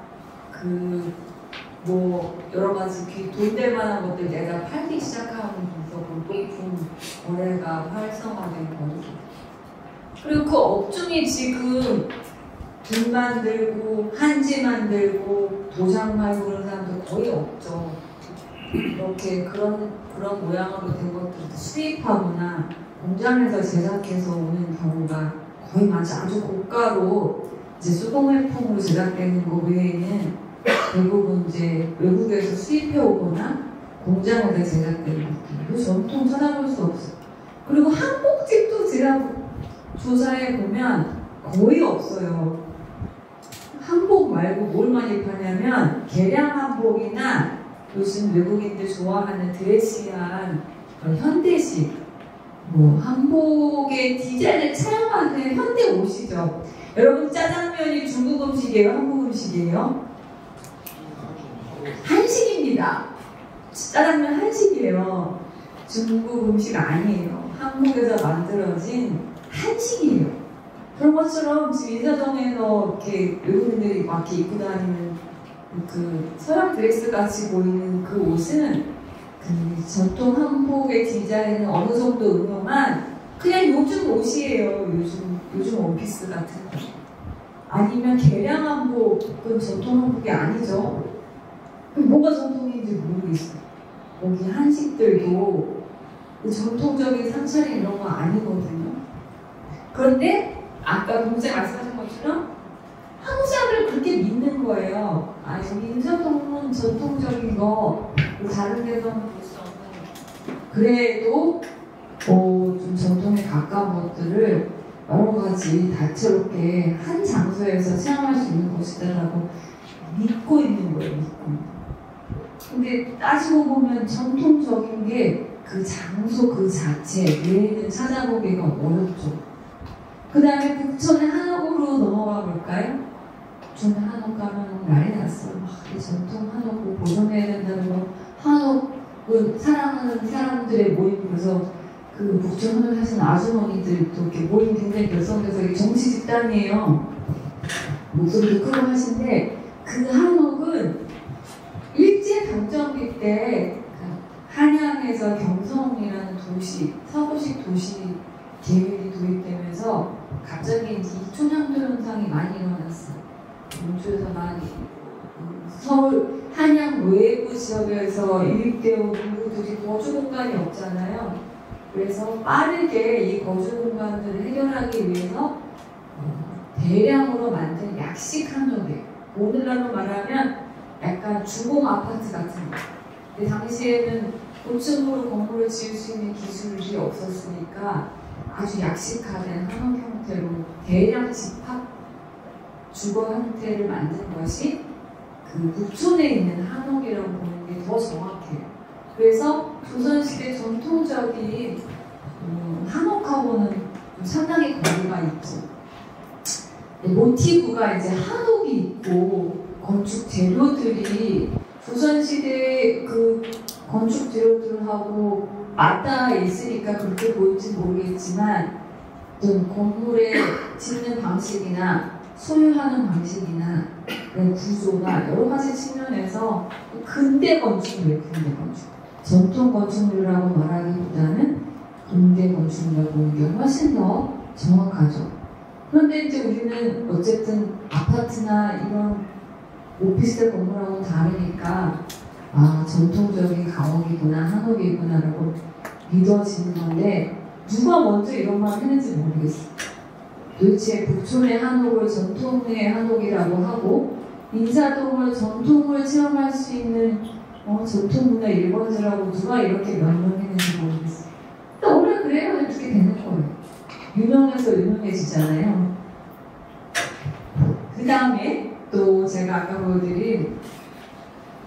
뭐 여러 가지 돈 될 만한 것들 내가 팔기 시작하면서 골동품 거래가 활성화된 거죠. 그리고 그 업종이 지금 등 만들고 한지 만들고 도장 말고 그런 사람들 거의 없죠. 이렇게 그런 모양으로 된 것들 수입하거나 공장에서 제작해서 오는 경우가 거의 많지. 아주 고가로 이제 수공예품으로 제작되는 거 외에는 대부분 이제 외국에서 수입해 오거나 공장에서 제작되는 것들. 그 전통 찾아볼 수 없어요. 그리고 한복집도 제가 조사해 보면 거의 없어요. 한복 말고 뭘 많이 파냐면 개량 한복이나 요즘 외국인들 좋아하는 드레시한 현대식 뭐 한복의 디자인을 차용하는 현대 옷이죠. 여러분 짜장면이 중국 음식이에요? 한국 음식이에요? 한식입니다. 짜장면 한식이에요. 중국 음식 아니에요. 한국에서 만들어진 한식이에요. 그런 것처럼 지금 인사동에서 이렇게 외국인들이 막 이렇게 입고 다니는 그 서양 드레스 같이 보이는 그 옷은 그 전통 한복의 디자인은 어느 정도 응용한 그냥 요즘 옷이에요. 요즘 원피스 같은 거. 아니면 개량 한복은 전통 한복이 아니죠. 뭐가 전통인지 모르겠어요. 여기 한식들도 전통적인 상차림 이런 거 아니거든요. 그런데 아까 동생 말씀하신 것처럼 한국 사람들을 그렇게 믿는 거예요. 아, 여기 인사동은 전통적인 거 다른 데서는 볼 수 없는 그래도 좀 전통에 가까운 것들을 여러 가지 다채롭게 한 장소에서 체험할 수 있는 곳이다라고 믿고 있는 거예요. 근데 따지고 보면 전통적인 게 그 장소 그 자체 외에는 찾아보기가 어렵죠. 그 다음에 북촌의 한옥으로 넘어가 볼까요? 북촌의 한옥 가면 난리 났어요. 전통 한옥을 보존해야 된다는 거. 한옥을 사랑하는 사람들의 모임. 그래서 그 북촌 한옥 하시는 아주머니들도 이렇게 모임 굉장히 결성돼서 이게 정치 집단이에요. 목소리도 크고 하신데 그 한옥은 일제강점기 때 한양에서 경성이라는 도시, 서구식 도시 계획이 도입되면서 갑자기 이제 이촌향도 현상이 많이 일어났어요. 원주에서 많이 서울 한양 외부 지역에서 유입되어 온 인구들이 거주 공간이 없잖아요. 그래서 빠르게 이 거주 공간들을 해결하기 위해서 대량으로 만든 약식 한옥이에요. 오늘날로 말하면 약간 주공 아파트 같은 거. 근데 당시에는 고층으로 건물을 지을 수 있는 기술이 없었으니까 아주 약식화된 한옥 형태로 대량 집합 주거 형태를 만든 것이 그 북촌에 있는 한옥이라고 보는 게 더 정확해요. 그래서 조선시대 전통적인 한옥하고는 상당히 거리가 있죠. 모티브가 이제 한옥이 있고 건축 재료들이 조선시대 그 건축지로들하고 맞닿아 있으니까 그렇게 보일지 모르겠지만 어떤 건물의 짓는 방식이나 소유하는 방식이나 구조나 여러 가지 측면에서 근대 건축물이에요. 근대 건축. 전통 건축물이라고 말하기보다는 근대 건축물이라고 보는 게 훨씬 더 정확하죠. 그런데 이제 우리는 어쨌든 아파트나 이런 오피스텔 건물하고 다르니까 아, 전통적인 강옥이구나, 한옥이구나라고 믿어지는 건데 누가 먼저 이런 말을 했는지 모르겠어요. 도대체 북촌의 한옥을 전통의 한옥이라고 하고 인사동을 전통을 체험할 수 있는 전통문화 1번지라고 누가 이렇게 명명했는지 모르겠어요. 또 원래 그래야 이렇게 되는 거예요. 유명해서 유명해지잖아요. 그 다음에 또 제가 아까 보여드린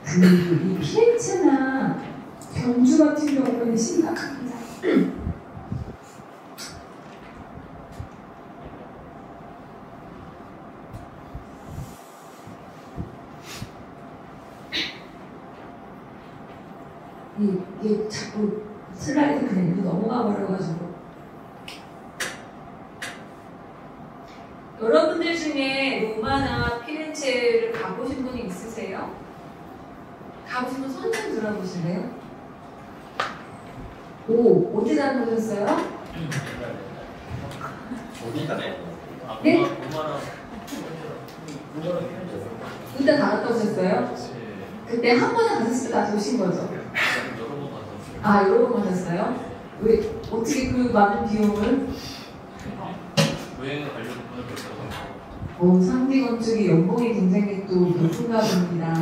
이 피렌체나 경주 같은 경우는 심각합니다. 이게 자꾸 슬라이드 그냥 넘어가 버려가지고 여러분들 중에 로마나 피렌체를 가보신 분이 있으세요? 가보신 분 손 좀 들어보실래요? 오, 어디 다녀오셨어요? 네? 일단 다 갔다 오셨어요? 그때 한 번에 가셨을 때 다 오신 거죠? 아, 여러 번 가셨어요? 왜, 어떻게 그 많은 비용을? 여행을 가려고 하는 거죠. 상디 건축이 연봉이 굉장히 또 높은가 봅니다.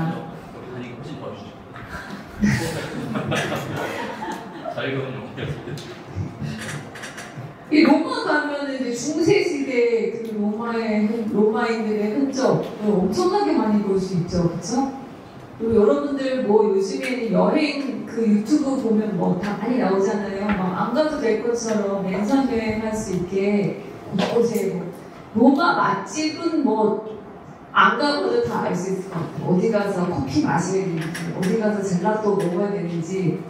다니기 훨씬 도와주죠. 자유로운 용이었어요. 이 로마 가면은 이제 중세시대 그 로마인들의 흔적을 엄청나게 많이 볼 수 있죠, 그렇죠? 그리고 여러분들 뭐 요즘에는 여행 그 유튜브 보면 뭐 다 많이 나오잖아요. 막 안 가도 될 것처럼 랜선 여행할 수 있게 곳곳에 뭐 로마 맛집은 뭐 안 가고도 다 알 수 있을 것 같아요. 어디 가서 커피 마셔야 되는지, 어디 가서 젤라또 먹어야 되는지,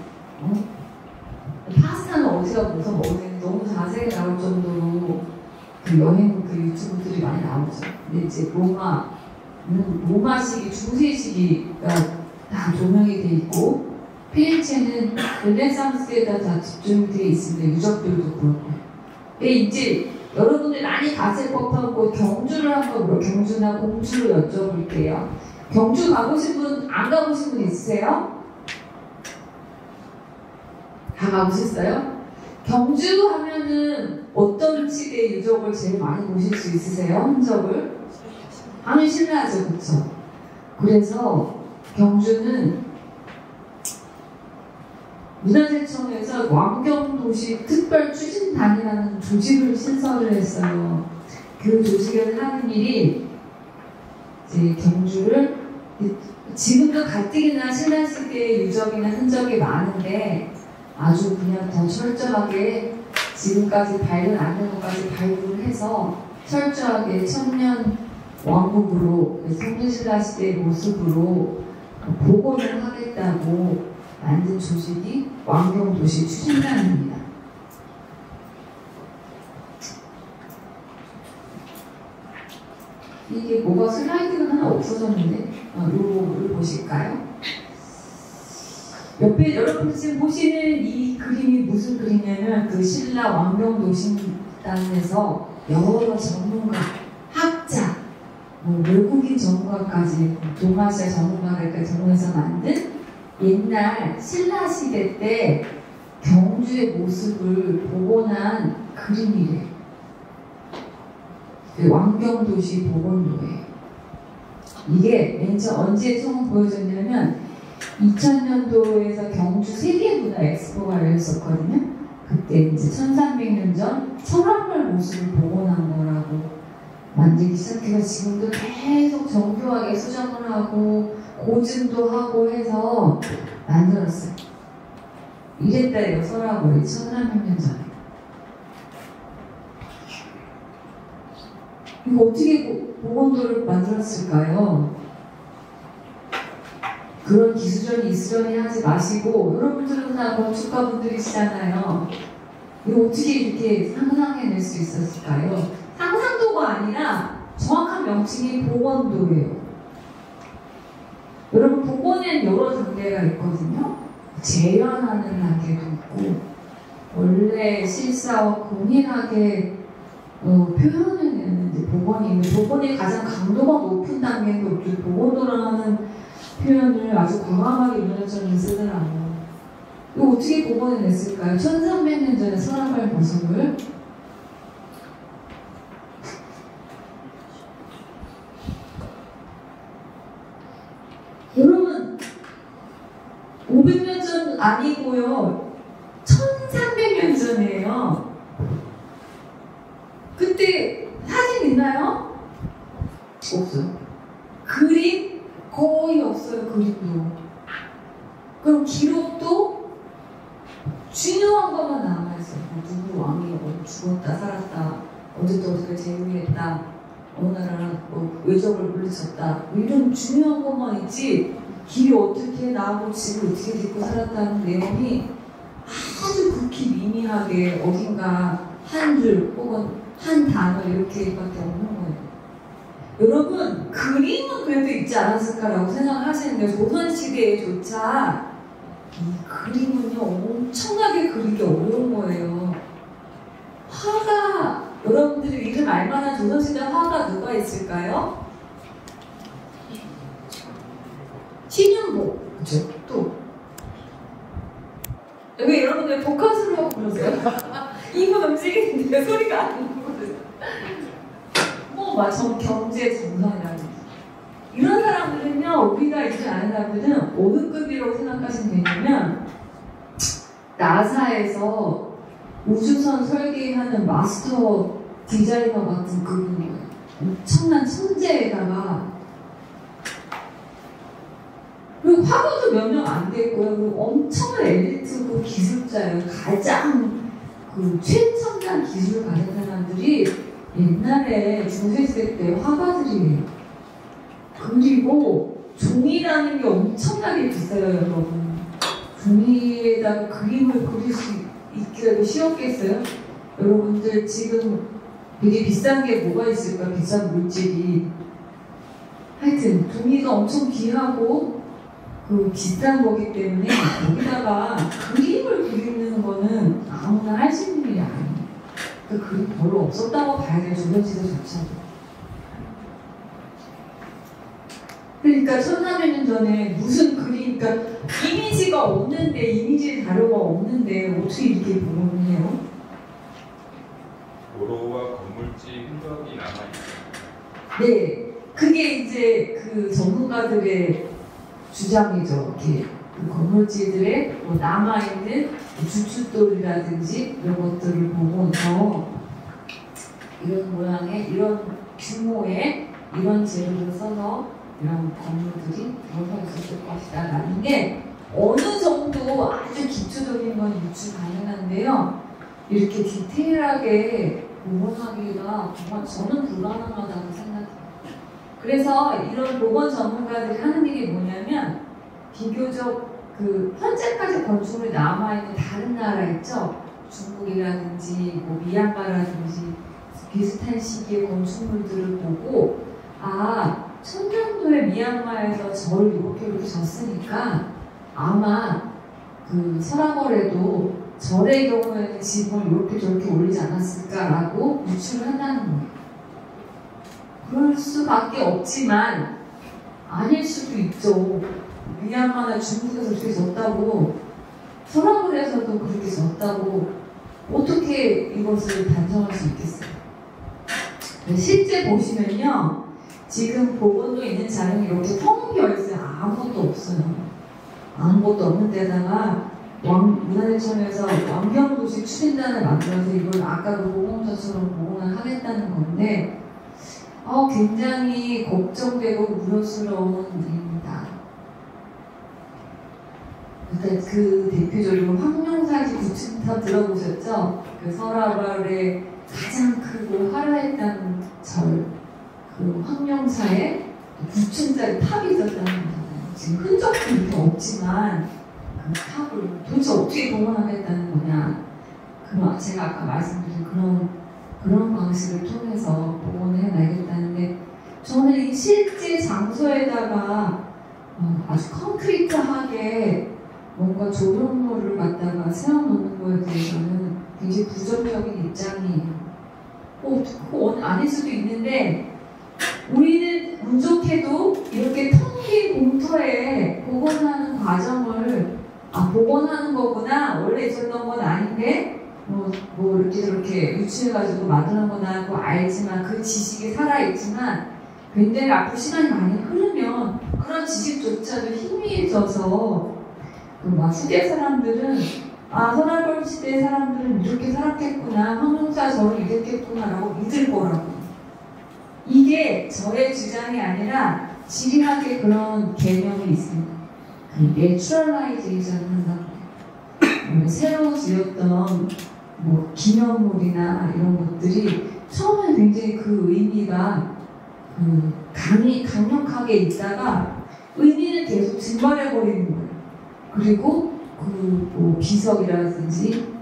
파스타는 어디가 무서 먹어야 되는지 너무 자세히 나올 정도로 그 여행 그 유튜브들이 많이 나오죠. 근데 이제 로마식이 중세시기가 다 조명이 돼 있고 피렌체는 르네상스에다 다 집중이 돼 있습니다. 유적들도 그렇고. 근데 이제 여러분들 많이 갔을 법하고 경주를 한번 경주나 공주를 여쭤볼게요. 경주 가보신 분, 안 가보신 분 있으세요? 다 가보셨어요? 경주 하면은 어떤 식의 유적을 제일 많이 보실 수 있으세요? 흔적을? 하면 신나죠, 그쵸? 그래서 경주는 문화재청에서 왕경도시 특별추진단이라는 조직을 신설을 했어요. 그 조직을 하는 일이 이제 경주를 지금도 가뜩이나 신라시대의 유적이나 흔적이 많은데 아주 그냥 더 철저하게 지금까지 발견 안 된 것까지 발굴을 해서 철저하게 천년 왕국으로 성신신라시대의 모습으로 복원을 하겠다고 만든 조직이 왕경도시 추진단입니다. 이게 뭐가 슬라이드가 하나 없어졌는데 요거를 보실까요? 옆에 여러분들 지금 보시는 이 그림이 무슨 그림이냐면 그 신라 왕경도시단에서 여러 전문가, 학자, 외국인 전문가까지 동아시아 전문가들까지 정해서 만든 옛날 신라 시대 때 경주의 모습을 복원한 그림이래요. 그 왕경도시 복원도예요. 이게 맨 처음 언제 처음 보여졌냐면 2000년도에서 경주 세계문화 엑스포가 열렸었거든요. 그때 이제 1300년 전 천왕별 모습을 복원한 거라고 만들기 시작해서 지금도 계속 정교하게 수정을 하고 고증도 하고 해서 만들었어요. 이랬다요, 서라버리 1300년 전에. 이거 어떻게 복원도를 만들었을까요? 그 그런 기수전이 이수전이 하지 마시고, 여러분들은 다 건축가분들이시잖아요. 이거 어떻게 이렇게 상상해낼 수 있었을까요? 상상도가 아니라 정확한 명칭이 복원도예요. 여러분, 복원에는 여러 단계가 있거든요. 재현하는 단계도 있고, 원래 실사와 공일하게 표현해내는 이제 복원이 있는데, 복원의 가장 강도가 높은 단계도 복원도라는 표현을 아주 과감하게 문화적으로 쓰더라고요. 이거 어떻게 복원해냈을까요? 1300년 전에 서라발 모습을 여러분 500년 전 아니고요, 1300년 전이에요. 그때 사진 있나요? 없어요. 그림 거의 없어요. 그림도. 그럼 기록도 중요한 것만 남아있어요. 누구 왕이 죽었다 살았다, 어쨌든 어떻게 제위했다, 어느 나라 외적을 물리쳤다, 이런 중요한 것만 있지, 길이 어떻게 나오고 집을 어떻게 짓고 살았다는 내용이 아주 극히 미미하게 어딘가 한 줄 혹은 한 단어 이렇게밖에 없는 거예요. 여러분, 그림은 그래도 있지 않았을까라고 생각을 하시는데, 조선시대에조차 이 그림은요 엄청나게 그리기 어려운 거예요. 화가, 여러분들이 이름 알만한 조선시대 화가 누가 있을까요? 신윤복. 그죠? 또 왜 여러분들 복화스러워 그러세요? 이거 음식인데 소리가 안 나거든요. 경제 정상이라는 이런 사람들은요, 우리가 이제 아는 사람들은 어느 급이라고 생각하시면 되냐면, 나사에서 우주선 설계하는 마스터 디자이너 같은 급이에요. 엄청난 천재에다가, 그리고 화가도 몇 명 안 됐고요. 그리고 엄청난 엘리트 기술자예요. 가장 최첨단 기술을 가진 사람들이 옛날에 중세시대 때 화가들이에요. 그리고 종이라는 게 엄청나게 비싸요, 여러분. 종이에다가 그림을 그릴 수 있기라도 쉬웠겠어요? 여러분들 지금 되게 비싼 게 뭐가 있을까? 비싼 물질이. 하여튼 종이가 엄청 귀하고 비싼 거기 때문에 거기다가 그림을 그리는 거는 아무나 할 수 있는 일이 아니에요. 그 그림 별로 없었다고 봐야 돼요, 조선시대조차도. 그러니까 1400년 전에 무슨 그림, 그러니까 이미지가 없는데, 이미지 자료가 없는데 어떻게 이렇게 복원을 해요? 도로와 건물지 흔적이 남아있어요. 네, 그게 이제 그 전문가들의 주장이죠. 이렇게 그 건물지들의 남아있는 주춧돌이라든지 이런 것들을 보고서 이런 모양의, 이런 규모의, 이런 재료를 써서 이런 건물들이 들어서 있었을 것이다 라는 게 어느 정도 아주 기초적인 건 유추 가능한데요. 이렇게 디테일하게 복원하기가 정말 저는 불가능하다고 생각해요. 그래서 이런 복원 전문가들이 하는 일이 뭐냐면, 비교적 현재까지 건축물이 남아있는 다른 나라 있죠? 중국이라든지 미얀마라든지 비슷한 시기의 건축물들을 보고, 천년도에 미얀마에서 절을 이렇게 졌으니까 아마 서라벌에도 절의 경우에는 집을 이렇게 저렇게 올리지 않았을까라고 유추를 한다는 거예요. 그럴 수밖에 없지만 아닐 수도 있죠. 미얀마나 중국에서 그렇게 졌다고, 서라벌에서도 그렇게 졌다고 어떻게 이것을 단정할 수 있겠어요? 실제 보시면요, 지금 복원도 있는 자리는 이렇게 텅 비어있어요. 아무것도 없어요. 아무것도 없는 데다가 문화재청에서 완경도시 추진단을 만들어서 이걸 아까 그 보건소처럼 복원을 하겠다는 건데, 굉장히 걱정되고 우려스러운 일입니다. 일단 대표적으로 황룡사지 9층탑 들어보셨죠? 서라벌의 가장 크고 화려했던 절, 황룡사에 9층짜리 탑이 있었다는 거잖아요. 지금 흔적도 이렇게 없지만 그 탑을 도대체 어떻게 복원하겠다는 거냐. 제가 아까 말씀드린 그런 방식을 통해서 복원을 해나가겠다는데 저는 이 실제 장소에다가 아주 컨크리트하게 뭔가 조형물을 갖다가 세워놓는 거에 대해서는 굉장히 부정적인 입장이에요. 아닐 수도 있는데 우리는 운 좋게도 이렇게 텅 빈 공터에 복원하는 과정을 복원하는 거구나, 원래 있었던 건 아닌데 뭐 이렇게 저렇게 유추해가지고 만드는 거나 뭐 알지만 그 지식이 살아있지만 굉장히 앞으로 시간이 많이 흐르면 그런 지식조차도 희미해져서 막 후대 사람들은 선할벌 시대 사람들은 이렇게 살았겠구나, 황룡사 저를 이랬겠구나 라고 믿을 거라고. 이게 저의 주장이 아니라 지리학의 그런 개념이 있습니다. 그 내추럴라이제이션을 한다고. 새로 지었던 뭐 기념물이나 이런 것들이 처음엔 굉장히 그 의미가 강력하게 있다가 의미는 계속 증발해버리는 거예요. 그리고 뭐 비석이라든지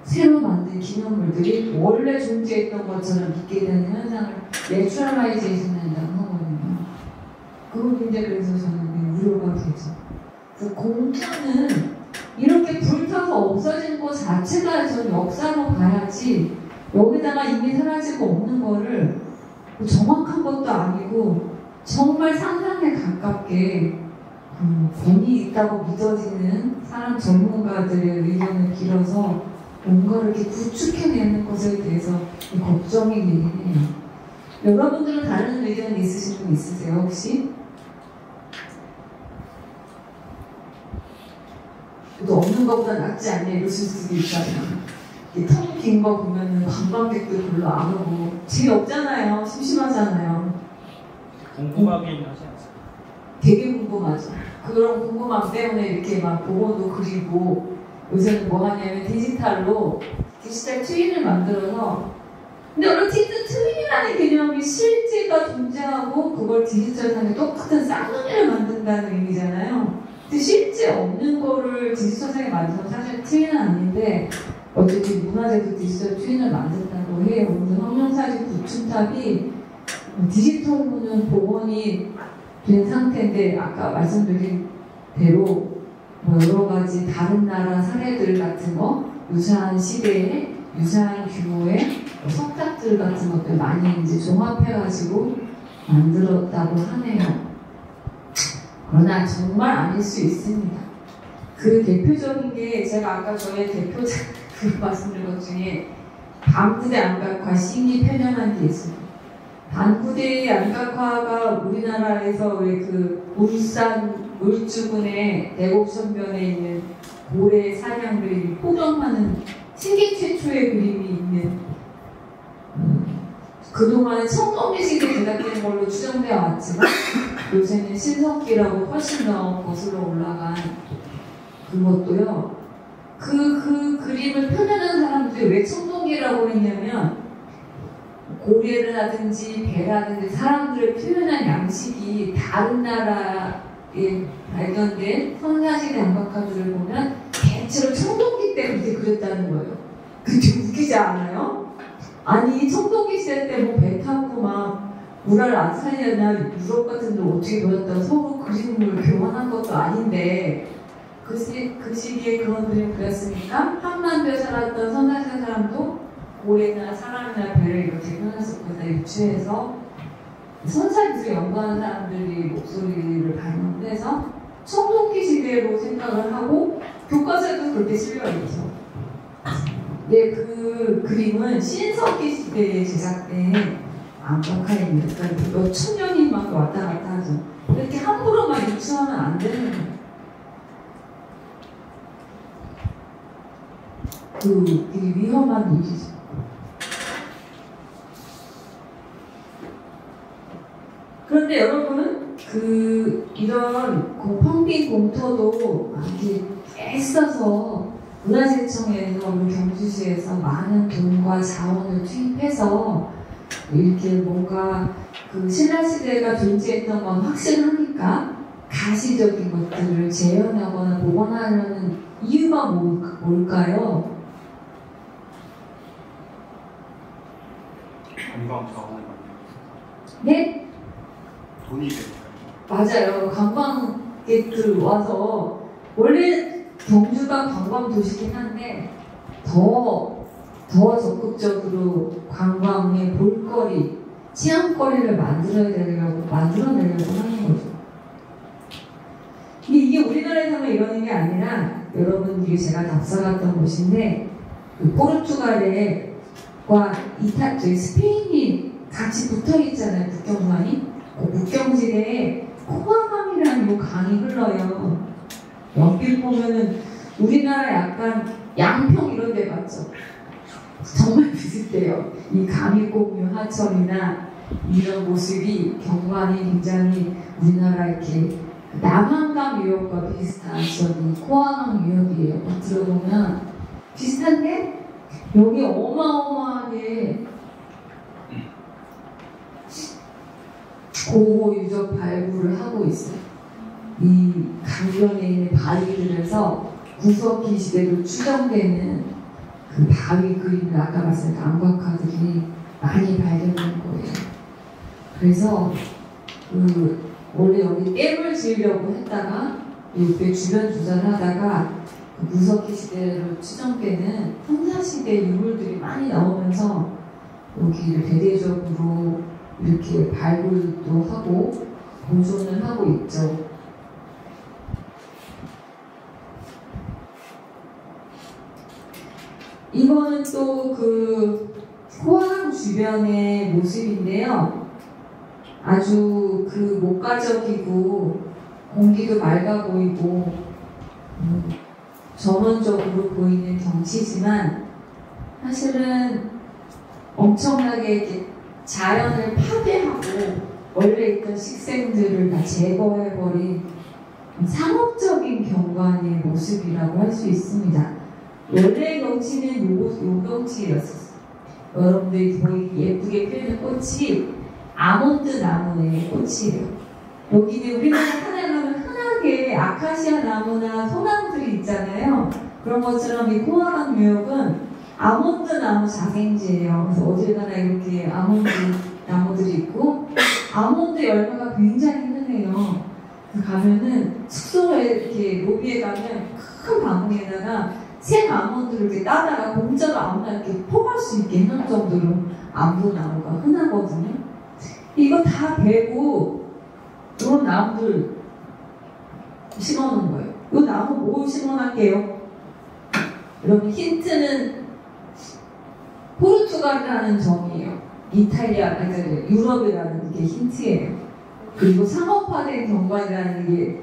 새로 만든 기념물들이 원래 존재했던 것처럼 믿게 되는 현상을 내추럴라이제이션 한다고 하거든요. 그거 굉장히 그래서 저는 우려가 되죠. 그래서 공터는 이렇게 불타서 없어진 것 자체가 저는 역사로 봐야지 여기다가 이미 사라지고 없는 거를 정확한 것도 아니고 정말 상상에 가깝게 권위 있다고 믿어지는 사람 전문가들의 의견을 빌어서 뭔가를 이렇게 구축해내는 것에 대해서 걱정이 되긴 해요. 여러분들은 다른 의견 있으신 분 있으세요 혹시? 또 없는 것보다 낫지 않냐 이러실 수도 있잖아요. 텅 빈 거 보면은 관광객들 별로 안 오고 재미없잖아요. 심심하잖아요. 궁금하긴 하지 않습니까? 되게 궁금하죠. 그런 궁금함 때문에 이렇게 막 보고도 그리고 요새는 뭐 하냐면 디지털 트윈을 만들어서 근데 원래 디지털 트윈이라는 개념이 실제가 존재하고 그걸 디지털상에 똑같은 쌍둥이를 만든다는 의미잖아요. 근데 실제 없는 거를 디지털상에 만들면 사실 트윈은 아닌데 어쨌든 문화재도 디지털 트윈을 만든다고 해요. 오늘 황룡사진 구춘탑이 디지털로는 복원이 된 상태인데 아까 말씀드린 대로 뭐 여러 가지 다른 나라 사례들 같은 거 유사한 시대에 유사한 규모의 석탑들 같은 것들 많이 이제 종합해가지고 만들었다고 하네요. 그러나 정말 아닐 수 있습니다. 그 대표적인 게 제가 아까 저의 대표작 말씀드린 것 중에 반구대 안각화 심리 표현한 게 있습니다. 반구대 안각화가 우리나라에서 왜 그 울산 물주군의 대곡천변에 있는 고래 사냥들이 포경하는 세계 최초의 그림이 있는 그동안에 청동기 시대에 제작된 걸로 추정되어 왔지만 요새는 신석기라고 훨씬 더 거슬러 올라간 그것도요. 그 그림을 표현하는 사람들이 왜 청동기라고 했냐면 고래라든지 배라든지 사람들을 표현한 양식이 다른 나라에 발견된 선사시대 안각화들을 보면 대체로 청동기 때 그렇게 그렸다는 거예요. 그게 웃기지 않아요? 아니 청동기 시대 때 뭐 배 타고 막 우랄 아사리아나 유럽 같은 데 어떻게 보였다고 서로 그림을 교환한 것도 아닌데 그 시기에 그런 그림을 그렸으니까 한반도에 살았던 선사시대 사람도 고래나 사람이나 배를 이렇게 표현했었거나 유추해서 선사기술에 연구하는 사람들이 목소리를 발명해서 청동기 시대로 생각을 하고 교과서에도 그렇게 실려있죠. 네, 그 그림은 신석기 시대에 제작된 안각화입니다. 그러니까 몇 천 년이 막 왔다 갔다 하죠. 이렇게 함부로만 유추하면 안 되는 거예요. 되게 위험한 일이죠. 그런데 여러분, 이런 펑빈 공터도 이렇게 애써서 문화재청에서 우리 경주시에서 많은 돈과 자원을 투입해서 이렇게 뭔가 그 신라시대가 존재했던 건 확실하니까 가시적인 것들을 재현하거나 복원하려는 이유가 뭘까요? 관광 자원을 네? 돈이 되니까. 맞아요. 관광객들 와서 원래 경주가 관광 도시긴 한데 더 적극적으로 관광의 볼거리, 체험거리를 만들어내려고 하는 거죠. 근데 이게 우리나라에서만 이러는 게 아니라 여러분들이 제가 답사갔던 곳인데 그 포르투갈과 저희 스페인이 같이 붙어 있잖아요. 국경선이. 그 국경지대에 코아강이라는 요 강이 흘러요. 연필 보면은 우리나라 약간 양평 이런 데 같죠? 정말 비슷해요. 이 가미공유 하천이나 이런 모습이 경관이 굉장히 우리나라 이렇게 남한강 유역과 비슷한 저기 코아강 유역이에요. 들어보면 비슷한데 여기 어마어마하게 고고 유적 발굴을 하고 있어요. 이 강변에 있는 바위들에서 구석기 시대로 추정되는 그 바위 그림을 아까 말씀드린 암각화들이 많이 발견된 거예요. 그래서 원래 여기 댐을 지으려고 했다가 옆에 주변 조사를 하다가 그 구석기 시대로 추정되는 평사시대 유물들이 많이 나오면서 여기를 대대적으로 이렇게 발굴도 하고 보존을 하고 있죠. 이거는 또 그 코아강 주변의 모습인데요. 아주 그 목가적이고 공기도 맑아 보이고 전원적으로 보이는 경치지만 사실은 엄청나게 이렇게 자연을 파괴하고 원래 있던 식생들을 다 제거해버린 상업적인 경관의 모습이라고 할 수 있습니다. 원래 경치는 요 경치였었어요. 여러분들이 보이기 예쁘게 피우는 꽃이 아몬드 나무의 꽃이에요. 여기는 우리나라 산에 가면 흔하게 아카시아 나무나 소나무들이 있잖아요. 그런 것처럼 이 코아강 유역은 아몬드 나무 자생지예요. 그래서 어딜 가나 이렇게 아몬드 나무들이 있고 아몬드 열매가 굉장히 흔해요. 가면은 숙소에 이렇게 로비에 가면 큰 방울에다가 생 아몬드를 이렇게 따다가 공짜로 아무나 이렇게 포갈 수 있게 해놓은 정도로 암도 나무가 흔하거든요. 이거 다 베고 이런 나무들 심어놓은 거예요. 이 나무 뭐 심어놨게요? 여러분 힌트는 포르투갈이라는 점이에요. 이탈리아, 그러니까 유럽이라는 게 힌트예요. 그리고 상업화된 경관이라는 게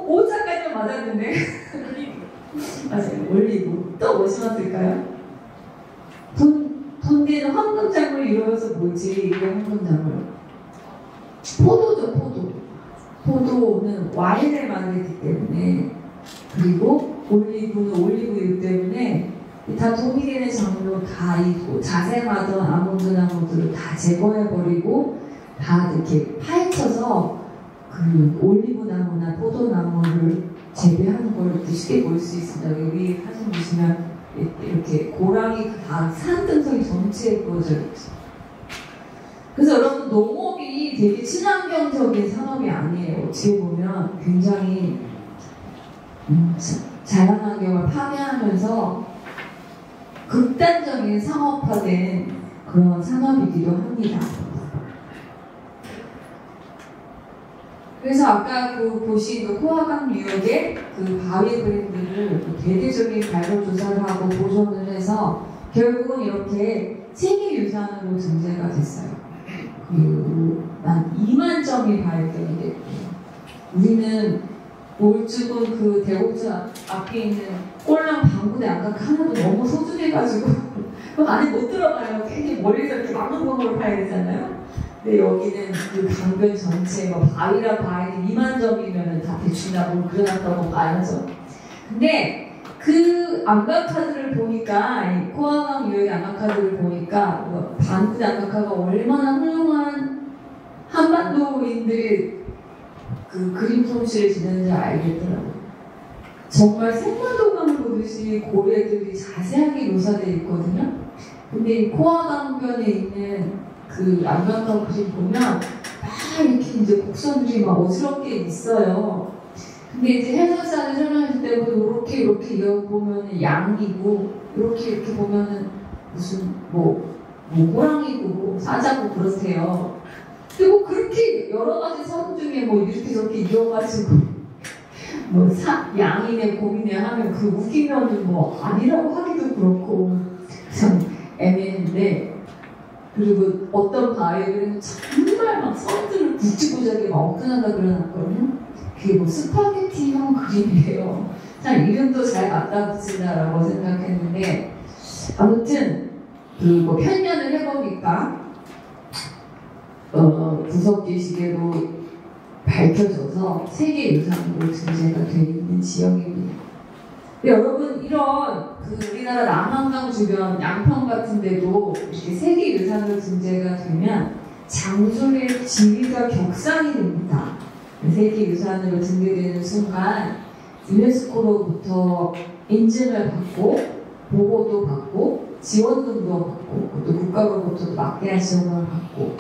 오자까지는 맞았는데 맞아요. 올리브. 또 뭐 심었을까요? 돈 되는 황금작물 이루어서 뭐지? 이게 황금작물. 포도죠, 포도. 포도는 와인을 만들기 때문에 그리고 올리브는 올리브유 때문에 다 도움이 되는 작물로 다 있고 자생하던 아몬드 나무들을 다 제거해버리고 다 이렇게 파헤쳐서 그 올리브 나무나 포도 나무를 재배하는 걸 쉽게 볼 수 있습니다. 여기 사진 보시면 이렇게 고랑이 다 산등성이 전체에 부어져 있죠. 그래서 여러분 농업이 되게 친환경적인 산업이 아니에요. 어떻게 보면 굉장히 자연환경을 파괴하면서 극단적인 상업화된 그런 산업이기도 합니다. 그래서 아까 보신 그 코아강 유역의 그 바위 그림들을 대대적인 발굴 조사를 하고 보존을 해서 결국은 이렇게 세계유산으로 등재가 됐어요. 한 2만 점이 발견이 됐고요. 우리는 올죽은 그 대곡전 앞에 있는 꼴랑 방구대 안각 하나도 너무 소중해가지고 그 안에 못 들어가요. 굉장히 멀리서 이렇게 막는 방법을 봐야 되잖아요. 근데 여기는 그 강변 전체 바위라 바위 2만 점이면 다 대충이나 뭘 그려놨다고 봐야죠. 근데 그 암각카드를 보니까 이 코아강 유역의 암각카드를 보니까 방구대 암각카가 얼마나 훌륭한 한반도인들이 그 그림 솜씨를 지는지 알겠더라고요. 정말 생물도감 보듯이 고래들이 자세하게 묘사되어 있거든요. 근데 이 코아강변에 있는 그 안면성 그림 보면 막 이렇게 이제 곡선들이 막 어지럽게 있어요. 근데 이제 해설사를 설명할 때도 이렇게 보면은 양이고, 이렇게 보면은 무슨 뭐 호랑이고, 사자고 그렇대요. 그리고 그렇게 여러 가지 선 중에 뭐 이렇게 저렇게 이어가지고, 뭐 양이네 곰이네 하면 그 웃기면은 뭐 아니라고 하기도 그렇고, 참 애매한데, 그리고 어떤 바위는 정말 막 선들을 구지구지하게 막 엎어낸다 그러놨거든요. 그게 뭐 스파게티형 그림이에요. 참 이름도 잘 갖다 붙인다라고 생각했는데, 아무튼 그 뭐 편년을 해보니까 구석기 시계로 밝혀져서 세계유산으로 등재가 되어 있는 지역입니다. 여러분, 이런 그 우리나라 남한강 주변 양평 같은 데도 이렇게 세계유산으로 등재가 되면 장소의 지위가 격상이 됩니다. 세계유산으로 등재되는 순간 유네스코로부터 인증을 받고 보고도 받고 지원금도 받고 또 국가로부터도 막대한 지원금을 받고,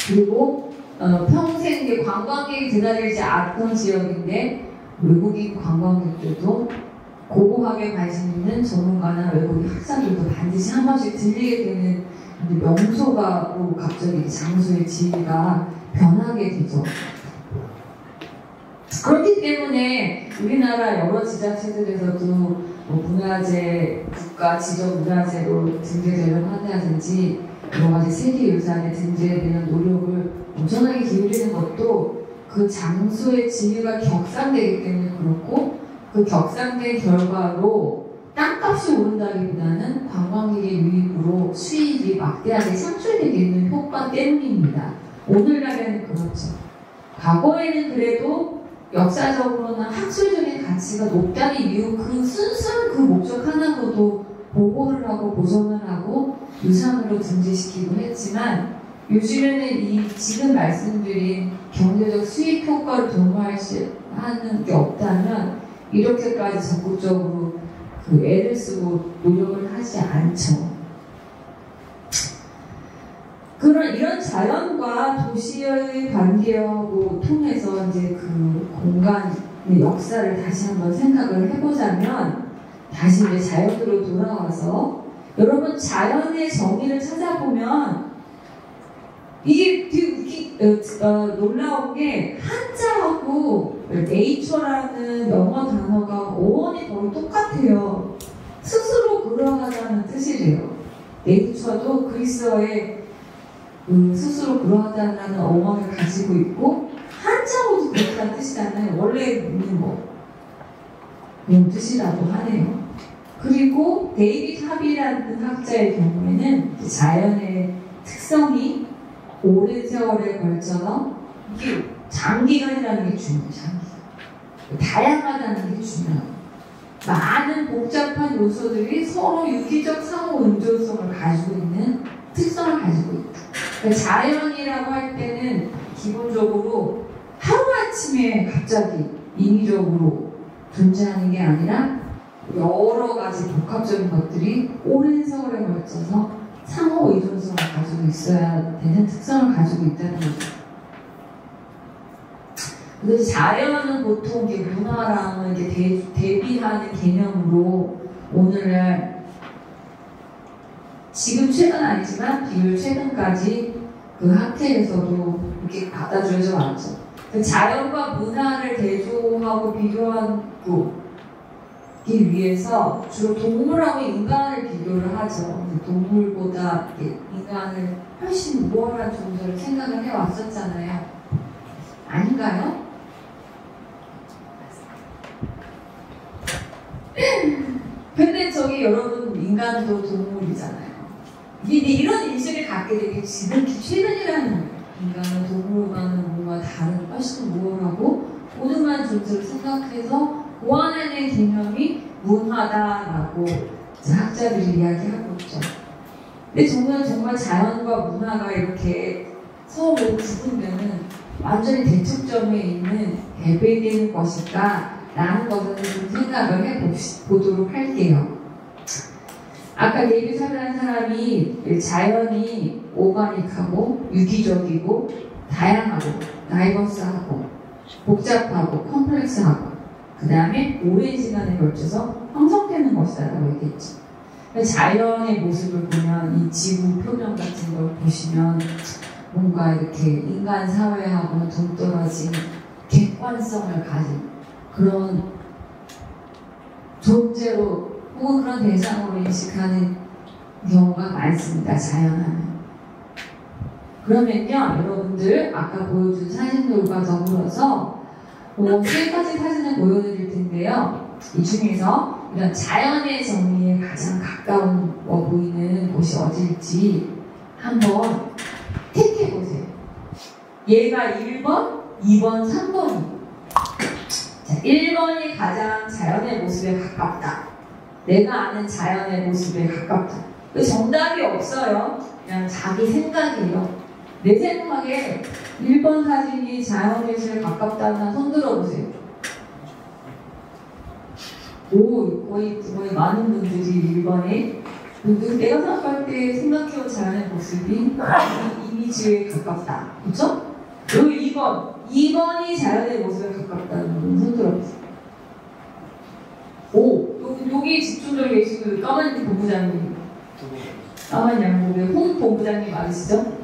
그리고 평생 관광객이 드나들지 않던 지역인데 외국인 관광객들도 고고하게 관심 있는 전문가나 외국인 학자들도 반드시 한 번씩 들리게 되는 명소가 갑자기 장소의 지위가 변하게 되죠. 그렇기 때문에 우리나라 여러 지자체들에서도 문화재, 국가 지적 문화재로 등재되려고 한다든지 여러 가지 세계유산에 등재되는 노력을 엄청나게 기울이는 것도 그 장소의 지위가 격상되기 때문에 그렇고, 그 격상된 결과로 땅값이 오른다기보다는 관광객의 유입으로 수익이 막대하게 창출되게 있는 효과 때문입니다. 오늘날에는 그렇죠. 과거에는 그래도 역사적으로나 학술적인 가치가 높다는 이유, 그 순수한 그 목적 하나로도 보호를 하고 보존을 하고 유산으로 등재시키고 했지만, 요즘에는 이 지금 말씀드린 경제적 수익 효과를 도모하는 게 없다면 이렇게까지 적극적으로 그 애를 쓰고 노력을 하지 않죠. 이런 자연과 도시의 관계하고 통해서 이제 그 공간의 역사를 다시 한번 생각을 해보자면, 다시 이제 자연으로 돌아와서 여러분 자연의 정의를 찾아보면 이게 되게 놀라운 게 한자하고 네이처라는 영어 단어가 어원이 거의 똑같아요. 스스로 그러하다는 뜻이래요. 네이처도 그리스어의 스스로 그러하다는 어원을 가지고 있고, 한자어도 그렇다는 뜻이잖아요. 원래는 뭐 그런 뜻이라고 하네요. 그리고 데이빗 하비라는 학자의 경우에는 자연의 특성이 오랜 세월에 걸쳐서 이게 장기간이라는 게 중요해요. 장기간. 다양하다는 게 중요해요. 많은 복잡한 요소들이 서로 유기적 상호 의존성을 가지고 있는 특성을 가지고 있다. 그러니까 자연이라고 할 때는 기본적으로 하루아침에 갑자기 인위적으로 존재하는 게 아니라 여러 가지 복합적인 것들이 오랜 세월에 걸쳐서 상호 의존성을 가지고 있어야 되는 특성을 가지고 있다는 거죠. 그래서 자연은 보통 이게 문화랑은 이게 대비하는 개념으로 오늘날 지금 최근 아니지만 비율 최근까지 그 학회에서도 이렇게 받아들여져 왔죠. 그 자연과 문화를 대조하고 비교하기 위해서 주로 동물하고 인간을 비교를 하죠. 동물보다 인간을 훨씬 우월한 존재로 생각을 해왔었잖아요. 아닌가요? 근데 저기 여러분, 인간도 동물이잖아요. 이런 인식을 갖게 되게 지금 최근이라는 거예요. 인간은 동물과는 뭔가 다른, 훨씬 우월하고 고등한 존재로 생각해서 보완하는 개념이 문화다라고 학자들이 이야기하고 있죠. 근데 정말 자연과 문화가 이렇게 서로 구분되는 완전히 대척점에 있는 대비되는 것일까? 라는 것을 좀 생각을 해보도록 할게요. 아까 데이비드 사라는 사람이 자연이 오가닉하고 유기적이고 다양하고 다이버스하고 복잡하고 컴플렉스하고 그 다음에 오랜 시간에 걸쳐서 형성되는 것이다라고 얘기했죠. 자연의 모습을 보면 이 지구 표면 같은 걸 보시면 뭔가 이렇게 인간 사회하고는 동떨어진 객관성을 가진 그런 존재로 혹은 그런 대상으로 인식하는 경우가 많습니다. 자연하면. 그러면요, 여러분들 아까 보여준 사진들과 더불어서 3가지 사진을 보여드릴 텐데요. 이 중에서 이런 자연의 정리에 가장 가까운 보이는 곳이 어딜지 한번 택해보세요. 얘가 1번, 2번, 3번이. 자, 1번이 가장 자연의 모습에 가깝다. 내가 아는 자연의 모습에 가깝다. 정답이 없어요. 그냥 자기 생각이에요. 내 생각에 1번 사진이 자연의 모습에 가깝다는 손 들어보세요. 오, 거의 많은 분들이 1번에 내가 생각할 때 생각해온 자연의 모습이 이미지에 가깝다. 그렇죠? 여기 2번이 자연의 모습에 가깝다는 분 손 들어보세요. 오, 여기 집중적으로 계시고 까만 본부장님, 까만 양복의 홍 본부장님 맞으시죠?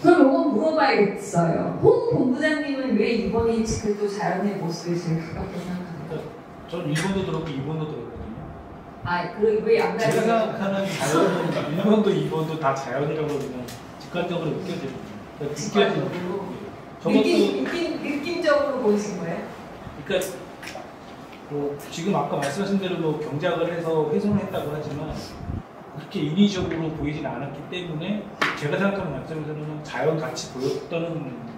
그럼 이건 물어봐야겠어요. 홍 본부장님은 왜 2번이 그래도 자연의 모습에 제일 가깝게 생각하나요? 전 1번도 들었고 2번도 들었거든요. 그리고 왜 양다리? 제가 생각하는 자연은 1번도 2번도 다 자연이라고 그냥 직관적으로 느껴집니다. 직관적으로? 느낌적으로 보이신 거예요? 그러니까 지금 아까 말씀하신 대로 경작을 해서 훼손을 했다고 하지만 그렇게 인위적으로 보이진 않았기 때문에 제가 생각하는 관점에서는 자연같이 보였다는.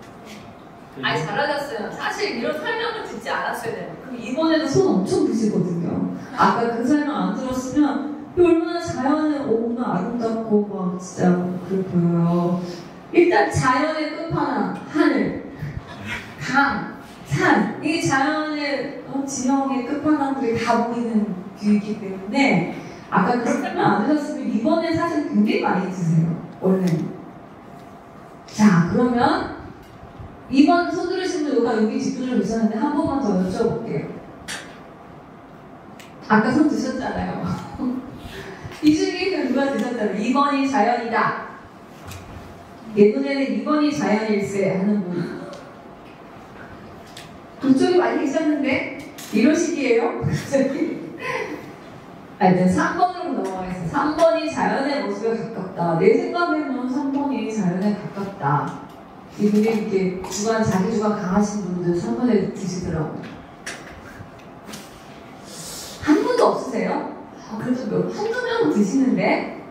잘하셨어요. 사실 이런 설명을 듣지 않았어야 돼요. 그럼 이번에도 손 엄청 드시거든요. 아까 그 설명 안 들었으면 얼마나 자연은 너무나 아름답고 막 진짜 그래 보여요. 일단 자연의 끝판왕, 하늘, 강, 산, 이게 자연의 지형의 끝판왕들이 다 보이는 뷰이기 때문에 아까 그 설명 안 들었으면 이번에 사실 굉장히 많이 드세요. 원래는. 자, 그러면 2번 손 들으신 분가 여기 집중을 계셨는데 한 번만 더 여쭤볼게요. 아까 손 드셨잖아요. 이 중에 누가 드셨잖아요. 2번이 자연이다. 내 눈에는 2번이 자연일세 하는 분. 그쪽에 많이 계셨는데 이러시기에요? 일단 3번으로 넘어가겠습니다. 3번이 자연의 모습에 가깝다. 내 생각에는 3번이 자연에 가깝다. 이분이 이렇게 자기 주관 강하신 분들 3번에 드시더라고요. 한 분도 없으세요? 그래도 한두 명 드시는데?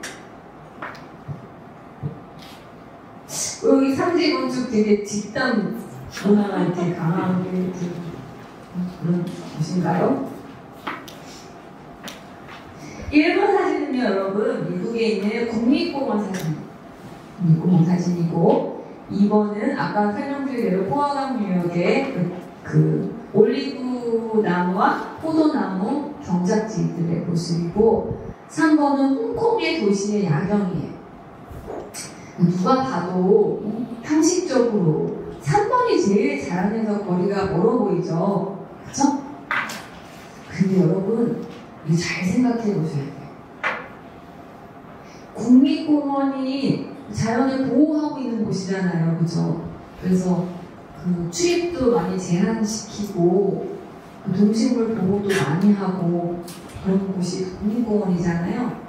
여기 삼지건축 되게 집단 문화가 이렇게 강하게 그런 곳인가요? 1번 사진은요, 여러분, 미국에 있는 국립공원 사진. 국립공원 사진이고, 2번은 아까 설명드린 대로 포화강 유역의 올리브 나무와 포도나무 경작지들의 모습이고, 3번은 홍콩의 도시의 야경이에요. 누가 봐도 상식적으로 3번이 제일 자연에서 거리가 멀어 보이죠? 그쵸? 근데 여러분, 이거 잘 생각해 보셔야 돼요. 국립공원이 자연을 보호하고 있는 곳이잖아요. 그죠? 그래서 출입도 많이 제한시키고 동식물 보호도 많이 하고 그런 곳이 국립공원이잖아요.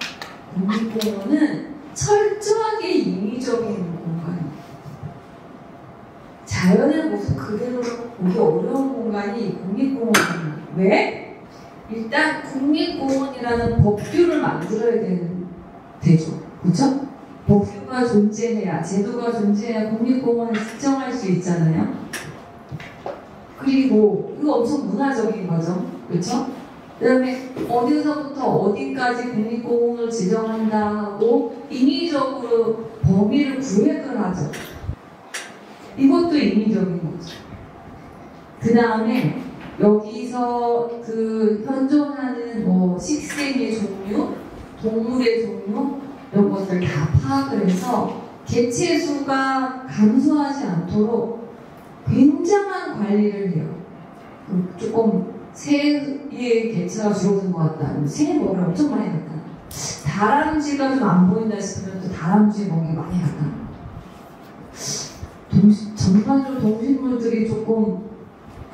국립공원은 철저하게 인위적인 공간이에요. 자연의 모습 그대로 보기 어려운 공간이 국립공원이에요. 왜? 일단 국립공원이라는 법규를 만들어야 되죠. 그렇죠? 법규가 존재해야, 제도가 존재해야 국립공원을 지정할 수 있잖아요. 그리고 이거 엄청 문화적인 거죠. 그렇죠? 그다음에 어디서부터 어디까지 국립공원을 지정한다 하고 인위적으로 범위를 구획을 하죠. 이것도 인위적인 거죠. 그 다음에 여기서 그 현존하는 뭐 식생의 종류, 동물의 종류 이런 것들 다 파악을 해서 개체 수가 감소하지 않도록 굉장한 관리를 해요. 조금 새의 개체가 줄어든 것 같다. 새의 먹이를 엄청 많이 갖다. 다람쥐가 좀 안 보인다 싶으면 또 다람쥐 먹이 많이 갖다. 전반적으로 동식물들이 조금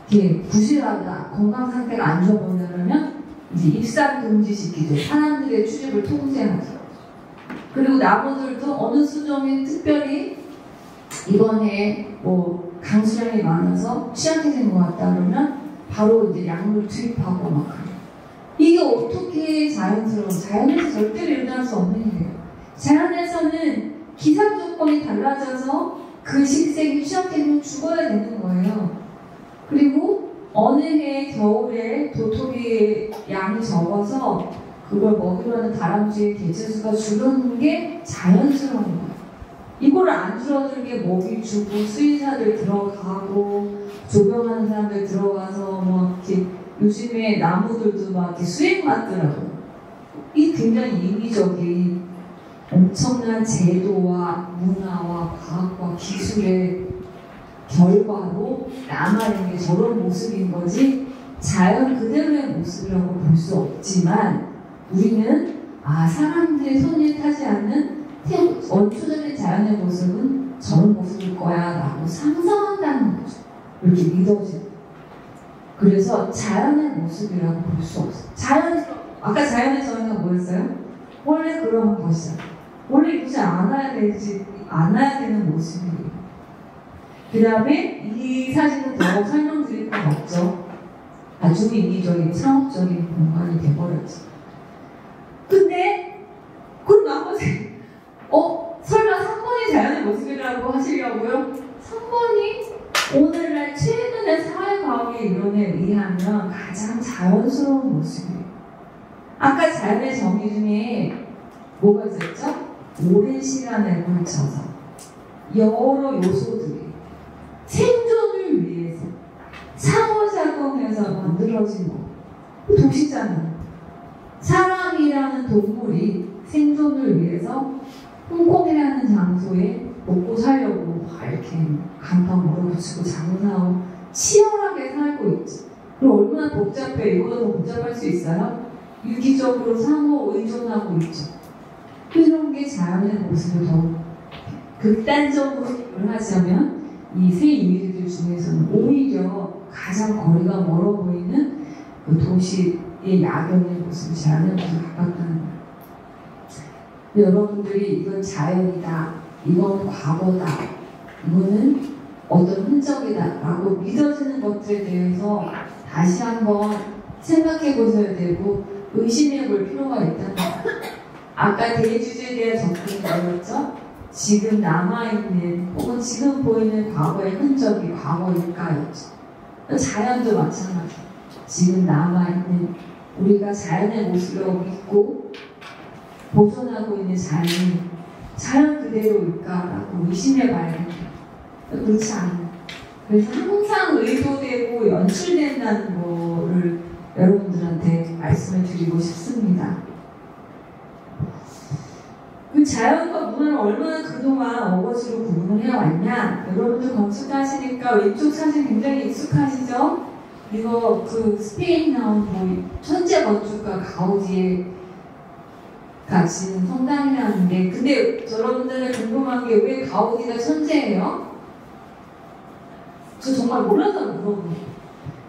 이렇게 부실하다, 건강 상태가 안 좋아 보인다면 이제 입산 금지시키죠. 사람들의 출입을 통제하죠. 그리고 나무들도 어느 수종이 특별히 이번에 뭐 강수량이 많아서 취약해진 것 같다 그러면 바로 이제 약물 투입하고 막 그래요. 이게 어떻게 자연스러운, 자연에서 절대로 일어날 수 없는 일이에요. 자연에서는 기상 조건이 달라져서 그 식생이 취약해지면 죽어야 되는 거예요. 그리고 어느 해 겨울에 도토리의 양이 적어서 그걸 먹이로 하는 다람쥐의 개체수가 줄어드는 게 자연스러운 거예요. 이거를 안 줄어들게 먹이 주고 수의사들 들어가고 조병하는 사람들 들어가서 뭐 이렇게 요즘에 나무들도 막 이렇게 수액 맞더라고요. 이 굉장히 인위적인 엄청난 제도와 문화와 과학과 기술의 결과로 남아있는 게 저런 모습인 거지 자연 그대로의 모습이라고 볼 수 없지만 우리는 사람들의 손에 타지 않는 원초적인 자연의 모습은 저런 모습일 거야 라고 상상한다는 거죠. 이렇게 믿어지고. 그래서 자연의 모습이라고 볼 수 없어요. 아까 자연의 정의가 뭐였어요? 원래 그런 것이야. 원래 이러지 않아야 되는 모습이에요. 그 다음에 이 사진은 더 설명드릴 건 없죠. 아주 인위적인 상업적인 공간이 돼버렸죠. 근데 그럼 나머지 설마 3번이 자연의 모습이라고 하시려고요? 3번이 오늘날 최근의 사회과학의 이론에 의하면 가장 자연스러운 모습이에요. 아까 자연의 정의 중에 뭐가 있었죠? 오랜 시간에 걸쳐서 여러 요소들이 생존을 위해서 상호작용해서 만들어진 거. 도시잖아요. 사람이라는 동물이 생존을 위해서 홍콩이라는 장소에 먹고 살려고 이렇게 간판 몰아붙이고 장사하고 치열하게 살고 있죠. 그럼 얼마나 복잡해. 이거보다 더 복잡할 수 있어요? 유기적으로 상호 의존하고 있죠. 이런 게 자연의 모습을 더 극단적으로 하자면 이 세 이미지들 중에서는 오히려 가장 거리가 멀어 보이는 그 도시의 야경의 모습이 자연의 모습에 가깝다는 거예요. 여러분들이 이건 자연이다, 이건 과거다, 이거는 어떤 흔적이다 라고 믿어지는 것들에 대해서 다시 한번 생각해 보셔야 되고 의심해 볼 필요가 있다는 거예요. 아까 대주제에 대한 접근이 뭐였죠? 지금 남아있는 혹은 지금 보이는 과거의 흔적이 과거일까였죠. 자연도 마찬가지예요. 지금 남아있는 우리가 자연의 모습이라고 믿고 보존하고 있는 자연이 자연 그대로일까라고 의심해 봐야 됩니다. 그렇지 않아요. 그래서 항상 의도되고 연출된다는 거를 여러분들한테 말씀을 드리고 싶습니다. 그 자연과 문화를 얼마나 그동안 어거지로 구분을 해왔냐? 여러분들 건축하시니까 왼쪽 사진 굉장히 익숙하시죠? 이거 그 스페인 나온 뭐 천재 건축가 가우디의 가진 성당이라는데, 근데 여러분들은 궁금한 게 왜 가우디가 천재예요? 저 정말 몰라서 물어보네요.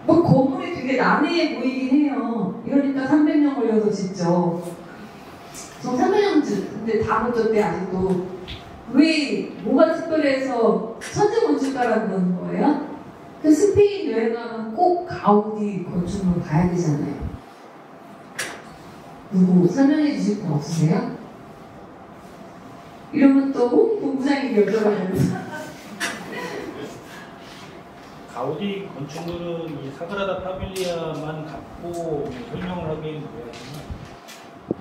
뭐 건물이 되게 난해해 보이긴 해요. 이러니까 300년 걸려서 짓죠. 전 300년 근데 다 못 졌대 아직도. 왜 뭐가 특별해서 천재 건축가라는 건 거예요? 그 스페인 여행하면 꼭 가우디 건축물 가야 되잖아요. 누구 설명해 주실 분 없으세요? 이러면 또 본부장이 결정을 하면서 가우디 건축물은 이 사그라다 파밀리아만 갖고 설명을 하기에는 뭐하지만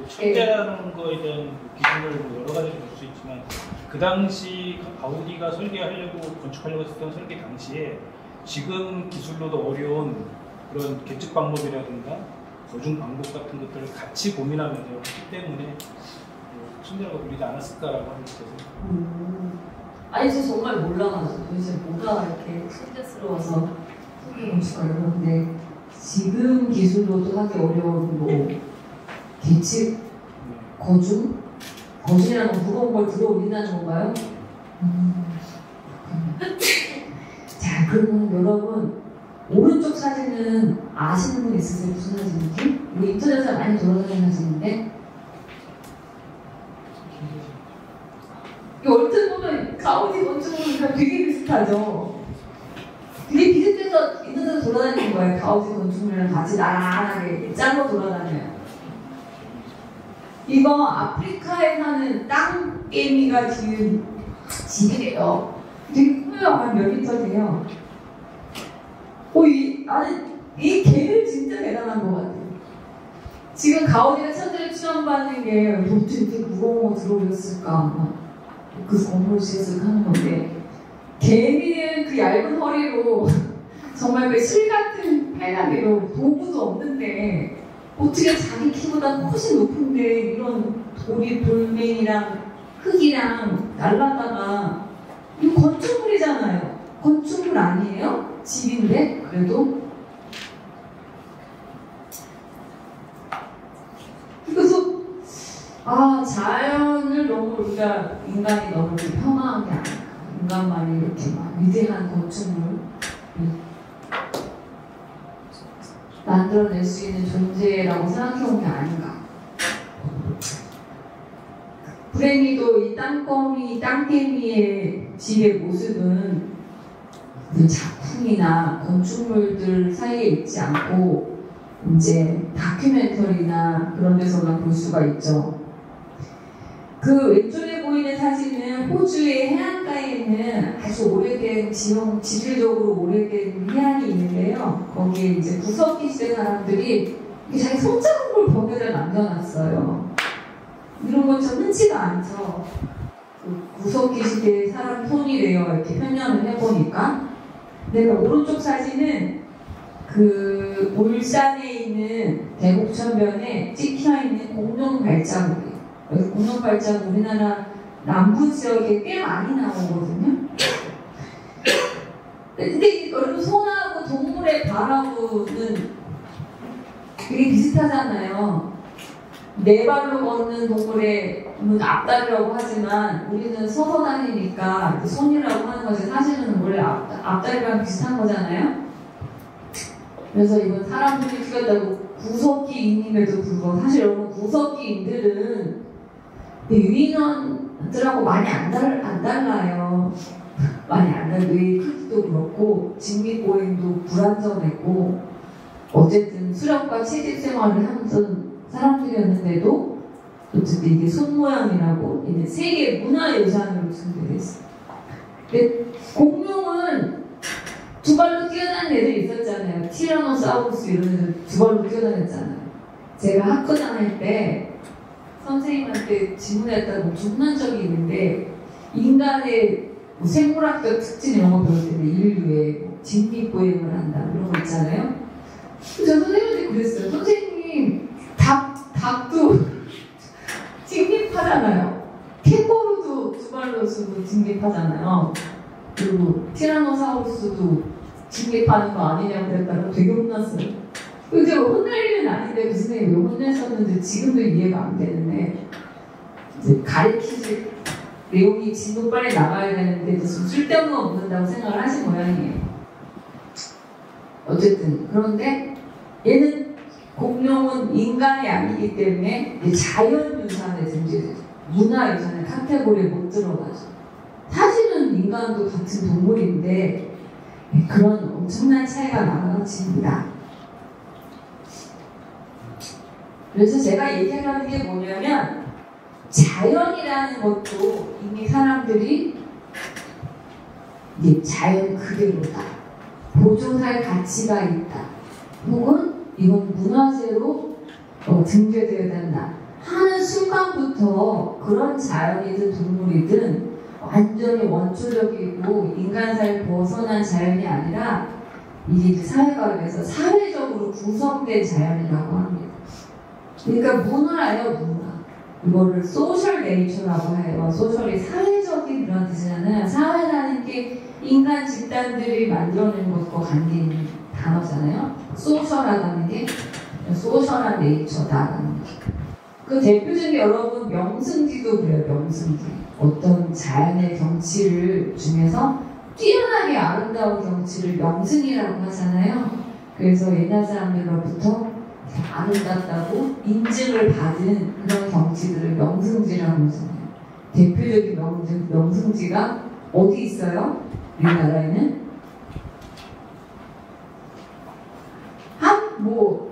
천재라는 거에 대한 기준을 뭐 여러 가지로 볼 수 있지만 그 당시 가우디가 설계하려고 건축하려고 했던 설계 당시에 지금 기술로도 어려운 그런 계측 방법이라든가 거중 방법 같은 것들을 같이 고민하면서 했기 때문에 천재라고 부리지 않았을까라고 하는 거죠. 아니 저 정말 몰라가지고 도대체 뭐가 이렇게 천재스러워서 설계 건축하려고 하는데 지금 기술로도 하기 어려운 뭐 계측, 거중이라는 건 무거운 걸 들어 올린다는 건가요? 자, 그러면 여러분 오른쪽 사진은 아시는 분 있으세요? 무슨 사진인지? 우리 인터넷에 많이 돌아다니는 사진인데 이 얼핏 보면 가우디 건축물이랑 되게 비슷하죠? 되게 비슷해서 인터넷에 돌아다니는 거예요. 가우디 건축물이랑 같이 나란하게 짤로 돌아다녀요. 이거 아프리카에 사는 땅개미가 지은 집이래요. 되게 커요. 한 몇 미터 돼요. 이 개는 진짜 대단한 것 같아요. 지금 가우디가 천재를 취함받는 게 어떻게 이렇게 무거운 거 들어올렸을까. 그 건물을 지었을까 하는 건데 개미는 그 얇은 허리로 정말 그 실 같은 팔다리로 도구도 없는데 어떻게 자기 키보다 훨씬 높은데 이런 돌이 돌멩이랑 흙이랑 날라다가 이거 건축물이잖아요. 건축물 아니에요? 집인데 그래도 그래서 자연을 너무 우리가 인간이 너무 폄하한 게 아닐까. 인간만이 이렇게 막 위대한 건축물 만들어낼 수 있는 존재라고 생각해온 게 아닌가. 불행히도 이 땅개미의 집의 모습은 그 작품이나 건축물들 사이에 있지 않고 이제 다큐멘터리나 그런 데서만 볼 수가 있죠. 그 왼쪽에 보이는 사진은 호주의 해안가에 있는 아주 오래된 지질적으로 오래된 해안이 있는데요. 거기에 이제 구석기 시대 사람들이 자기 손자국을 벽에다 남겨놨어요. 이런 건 좀 흔치가 않죠. 그 구석기 시대 사람 손이래요. 이렇게 편년을 해보니까. 내가 오른쪽 사진은 그 울산에 있는 대곡천변에 찍혀있는 공룡 발자국이에요. 여기 공룡 발자국 우리나라 남부 지역에 꽤 많이 나오거든요. 근데 여러분 손하고 동물의 발하고는 되게 비슷하잖아요. 네 발로 걷는 동물의 앞다리라고 하지만 우리는 서서 다니니까 손이라고 하는 것이 사실은 원래 앞다리랑 비슷한 거잖아요. 그래서 이건 사람들이 죽였다고 구석기인임에도 불구하고 사실 여러분 구석기인들은 유인원들하고 많이 안 달라요. 많이 안 달라요. 뇌의 크기도 그렇고 직립보행도 불안정했고 어쨌든 수렵과 채집 생활을 하면서 사람들이었는데도 어쨌든 이게 손 모양이라고 이제 세계 문화유산으로 등재됐어요. 근데 공룡은 두 발로 뛰어다니는 애들이 있었잖아요. 티라노사우루스 이런 애들 두 발로 뛰어다녔잖아요. 제가 학교 다닐 때 선생님한테 질문했다고 엄청난 적이 있는데 인간의 뭐 생물학적 특징 이런 거 배울 때는 인류의 직립보행을 한다 이런 거 있잖아요. 그래서 선생님한테 그랬어요. 선생님 닭도 직립하잖아요. 캥거루도 두 발로 쓰고 직립하잖아요. 그리고 티라노사우루스도 직립하는 거 아니냐고 그랬다가 되게 혼났어요. 근데 혼날 일은 아닌데 그 선생님이 왜 혼냈었는지 지금도 이해가 안 되는데 이제 가르치실 내용이 진도 빨리 나가야 되는데 무슨 쓸데없는 거 묻는다고 생각을 하신 모양이에요. 어쨌든 그런데 얘는 공룡은 인간이 아니기 때문에 자연유산에 등재돼요. 문화유산의 카테고리에 못 들어가죠. 사실은 인간도 같은 동물인데 그런 엄청난 차이가 나눠집니다. 그래서 제가 얘기하는 게 뭐냐면 자연이라는 것도 이미 사람들이 이게 자연 그대로다. 보존할 가치가 있다. 혹은 이건 문화재로 등재되어야 된다 하는 순간부터 그런 자연이든 동물이든 완전히 원초적이고 인간사를 벗어난 자연이 아니라 이게 사회과학에서 사회적으로 구성된 자연이라고 합니다. 그러니까 문화예요, 문화. 이거를 소셜 네이처라고 해요. 소셜이 사회적인 그런 뜻이잖아요. 사회라는 게 인간 집단들이 만들어낸 것과 관계 있는 단어잖아요. 소셜하다는 게 소셜한 네이처다라는 거. 그 대표적인 여러분 명승지도 그래요. 명승지. 어떤 자연의 경치를 중에서 뛰어나게 아름다운 경치를 명승이라고 하잖아요. 그래서 옛날 사람들로부터 아름답다고 인증을 받은 그런 경치들을 명승지라고 하잖아요. 대표적인 명승지가 어디 있어요? 우리나라에는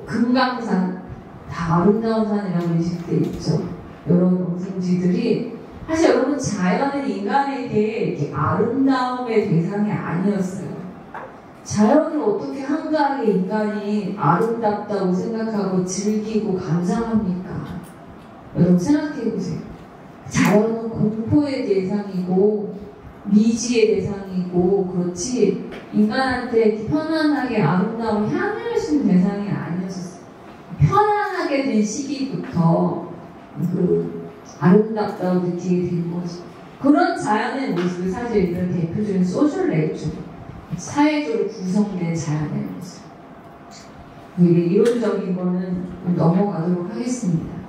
금강산 다 아름다운 산이라고 인식돼 있죠. 이런 명승지들이 사실 여러분 자연은 인간에게 이렇게 아름다움의 대상이 아니었어요. 자연을 어떻게 한가하게 인간이 아름답다고 생각하고 즐기고 감상합니까? 여러분 생각해보세요. 자연은 공포의 대상이고 미지의 대상이고 그렇지 인간한테 편안하게 아름다움을 향유할 수 있는 대상이 아니었어요. 편안하게 된 시기부터 아름답다고 느끼게 된 거죠. 그런 자연의 모습을 사실 이런 대표적인 소셜 네이처, 사회적으로 구성된 자연의 모습. 이게 이론적인 거는 넘어가도록 하겠습니다.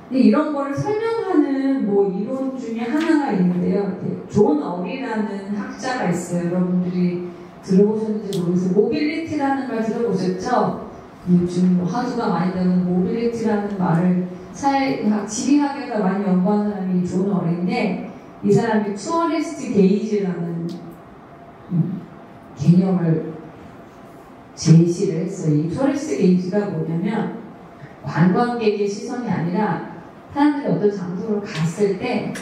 근데 이런 거를 설명하는 이론 중에 하나가 있는데요. 존 어리라는 학자가 있어요. 여러분들이 들어보셨는지 모르겠어요. 모빌리티라는 말 들어보셨죠? 요즘 화두가 많이 되는 모빌리티라는 말을 사회학, 지리학에다 많이 연구하는 사람이 존 어리인데 이 사람이 투어리스트 게이지라는 개념을 제시를 했어요. 이 투어리스트 게이지가 뭐냐면 관광객의 시선이 아니라 사람들이 어떤 장소를 갔을 때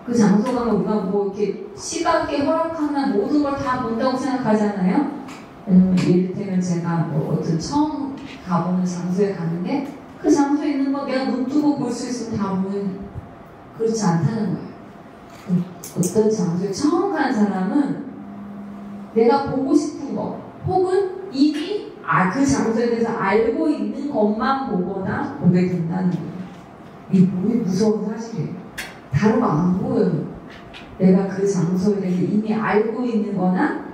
그 장소 가면 우리가 이렇게 시각에 허락하는 모든 걸 다 본다고 생각하잖아요. 예를들면 제가 어떤 처음 가보는 장소에 갔는데 그 장소에 있는 거 내가 눈 뜨고 볼 수 있으면 다 보는 그렇지 않다는 거예요. 어떤 장소에 처음 간 사람은 내가 보고 싶은 거 혹은 이미 그 장소에 대해서 알고 있는 것만 보거나 보게 된다는 거예요. 이게 무서운 사실이에요. 다른 거 안 보여요. 내가 그 장소에 대해서 이미 알고 있는 거나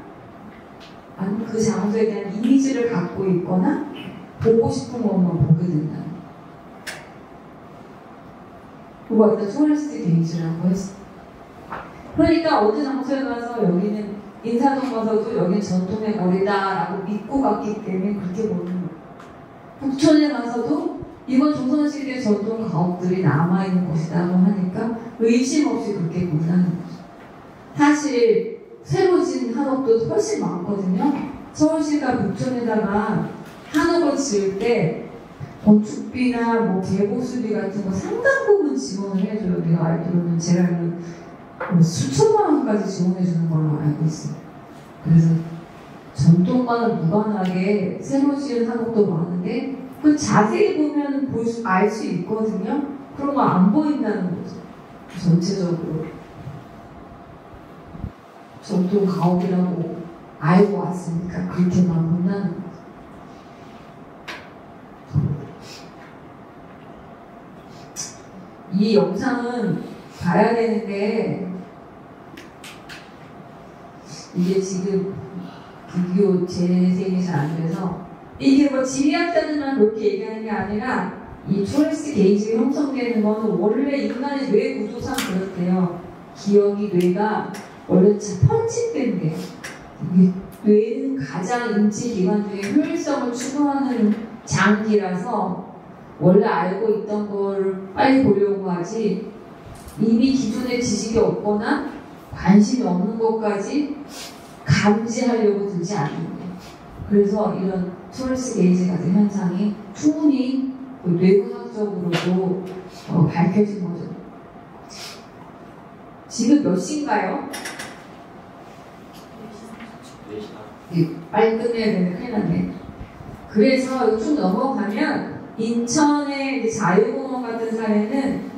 아니면 그 장소에 대한 이미지를 갖고 있거나 보고 싶은 것만 보게 된다는 거예요. 그거 일단 투어리스트 게이지라고 했어요. 그러니까 어느 장소에 가서 여기는 인사동 가서도 여기는 전통의 거리다라고 믿고 갔기 때문에 그렇게 보는 거예요. 북촌에 가서도 이건 조선시대 전통 가옥들이 남아있는 곳이라고 하니까 의심 없이 그렇게 본다는 거죠. 사실 새로 지은 한옥도 훨씬 많거든요. 서울시가 북촌에다가 한옥을 지을 때 건축비나 개보수비 같은 거 상당 부분 지원을 해줘요. 내가 알기로는 제가 알기로는 수천만 원까지 지원해주는 걸로 알고 있어요. 그래서 전통과는 무관하게 새로 지은 한옥도 많은데 그 자세히 보면 알 수 있거든요. 그런 거 안 보인다는 거죠. 전체적으로 전통 가옥이라고 알고 왔으니까 그렇게만 본다는 거죠. 이 영상은 봐야 되는데 이게 지금 비디오 재생이 잘 안 돼서 이게 지리학자들만 그렇게 얘기하는 게 아니라 이 투어리스트 게이지가 형성되는 거는 원래 인간의 뇌 구조상 그렇대요. 기억이 뇌가 원래 편집된대요. 뇌는 가장 인지 기관 중에 효율성을 추구하는 장기라서 원래 알고 있던 걸 빨리 보려고 하지 이미 기존의 지식이 없거나 관심이 없는 것까지 감지하려고 들지 않는 거예요. 그래서 이런 투어리스트 게이지 같은 현상이 충분히 뇌과학적으로도 밝혀진 거죠. 지금 몇 시인가요? 빨리 끝내야 되는데 큰일 났네. 그래서 쭉 넘어가면 인천의 이제 자유공원 같은 사례는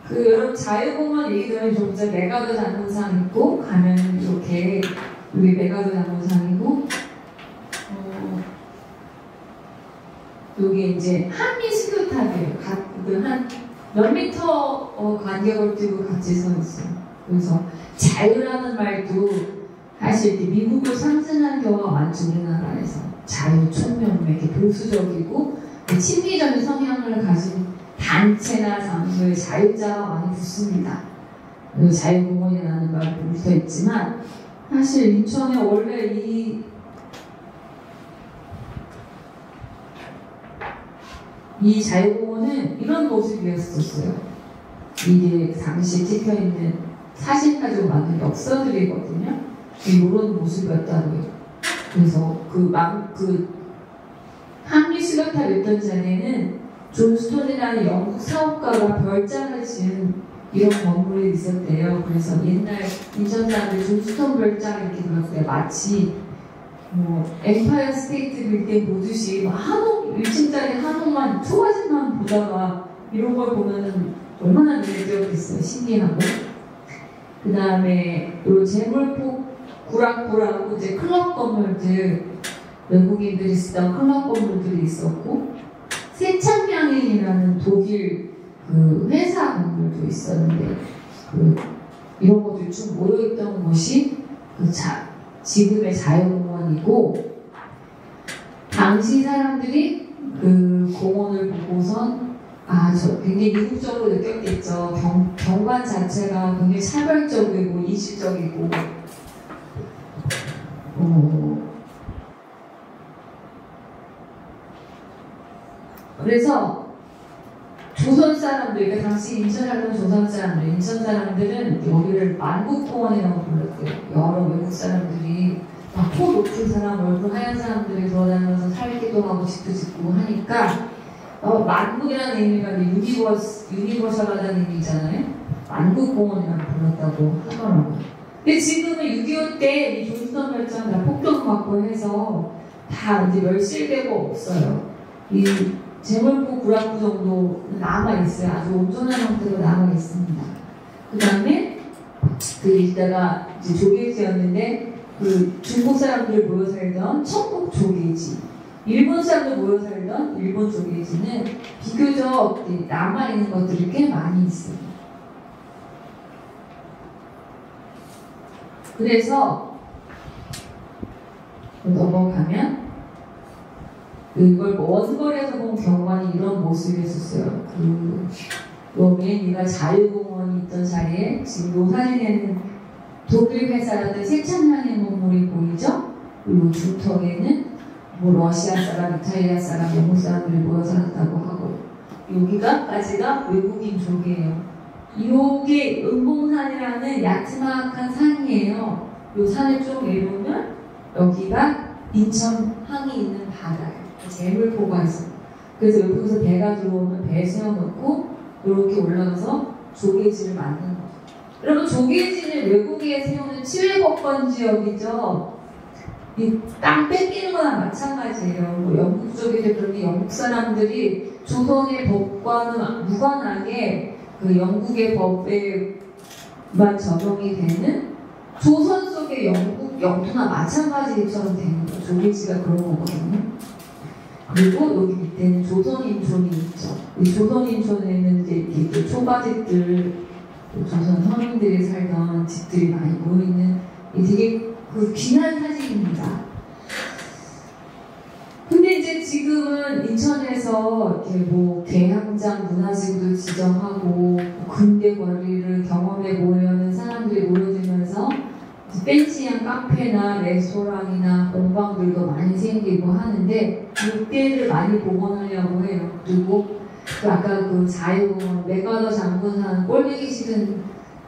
그 여러분 자유공원 얘기 전에 좀 전에 메가더 장군상 있고 가면 이렇게 여기 메가더 장군상이고 여기 이제 한미 수교탑이에요. 한 몇 미터 간격을 두고 같이 서 있어요. 그래서 자유라는 말도 사실 미국을 상징하는 경우가 많죠. 우리나라에서 자유, 총명, 이렇게 보수적이고 친미적인 성향을 가진 단체나 장소에 자유자가 많이 붙습니다. 자유공원이라는 말이 붙어 있지만 사실 인천에 원래 이 자유공원은 이런 모습이었었어요. 이게 당시에 찍혀있는 사진 가지고 만든 엽서들이거든요. 이런 모습이었다고요. 그래서 그 한미 수교탑 있던 자리에는 존 스톤이라는 영국 사업가가 별장을 지은 이런 건물이 있었대요. 그래서 옛날 인천 사람들이 존 스톤 별장 이렇게 불렀어요. 마치 엠파이어 스테이트 빌딩 보듯이 한옥 1층짜리 한옥만 초가집만 보다가 이런 걸 보면은 얼마나 매력적이겠어요. 신기하고. 그 다음에 요 재물포 구락구라고 이제 클럽 건물들 외국인들이 쓰던 클럽 건물들이 있었고 세창양행이라는 독일 그 회사 건물도 있었는데 이런 것들이 쭉 모여있던 곳이 지금의 자유공원이고 당시 사람들이 그 공원을 보고선 저 굉장히 미국적으로 느꼈겠죠. 경관 자체가 굉장히 차별적이고 이질적이고 그래서 조선 사람들, 그러니까 당시 인천 살던 조선 사람들, 인천 사람들은 여기를 만국공원이라고 불렀대요. 여러 외국 사람들이 막 코 높은 사람, 얼굴 하얀 사람들이 돌아다니면서 살기도 하고 집도 짓고 하니까 만국이라는 의미가 유니버설하다는 의미잖아요. 만국공원이라고 불렀다고 하더라고요. 근데 지금은 6.25 때 이 조선 별장 다 폭격받고 해서 다 이제 멸실되고 없어요. 이 재물포 구락구 정도 남아있어요. 아주 온전한 형태로 남아있습니다. 그 다음에 이때가 이제 조계지였는데 중국 사람들 모여 살던 청국 조계지, 일본 사람들 모여 살던 일본 조계지는 비교적 남아있는 것들이 꽤 많이 있어요. 그래서 넘어가면 이걸 원거리에서 본 경관이 이런 모습이었어요. 맨 위가 자유공원이 있던 자리에 지금 이 사진에는 독일 회사라든 세창양행 건물이 보이죠? 그리고 중턱에는 러시아 사람, 이탈리아 사람, 영국 사람들이 모여 살았다고 하고 여기가까지가 외국인 쪽이에요. 이게 은봉산이라는 야트막한 산이에요. 이 산을 좀 내려오면 여기가 인천 항이 있는 바다예요. 재물포가 있어요. 그래서 여기서 배가 들어오면 배 세워놓고 이렇게 올라가서 조계지를 만드는 거죠. 여러분 조계지는 외국에 세우는 치외법권 지역이죠. 이 땅 뺏기는 거나 마찬가지예요. 영국 쪽에도 그런데 영국 사람들이 조선의 법과는 무관하게 그 영국의 법에만 적용이 되는 조선 속의 영국 영토나 마찬가지처럼 되는 거죠. 조계지가 그런 거거든요. 그리고 여기 밑에는 조선인촌이 있죠. 이 조선인촌에는 이제 초가집들, 조선 서민들이 살던 집들이 많이 모여있는 되게 귀한 사진입니다. 근데 이제 지금은 인천에서 이렇게 개항장 문화지구도 지정하고 근대 거리를 경험해 보려는 사람들이 모여들면서 팬시한 카페나 레스토랑이나 공방들도 많이 생기고 하는데 이때를 많이 복원하려고 해요. 그리고 아까 자유공원 메가더 장군산 꼴보기 싫은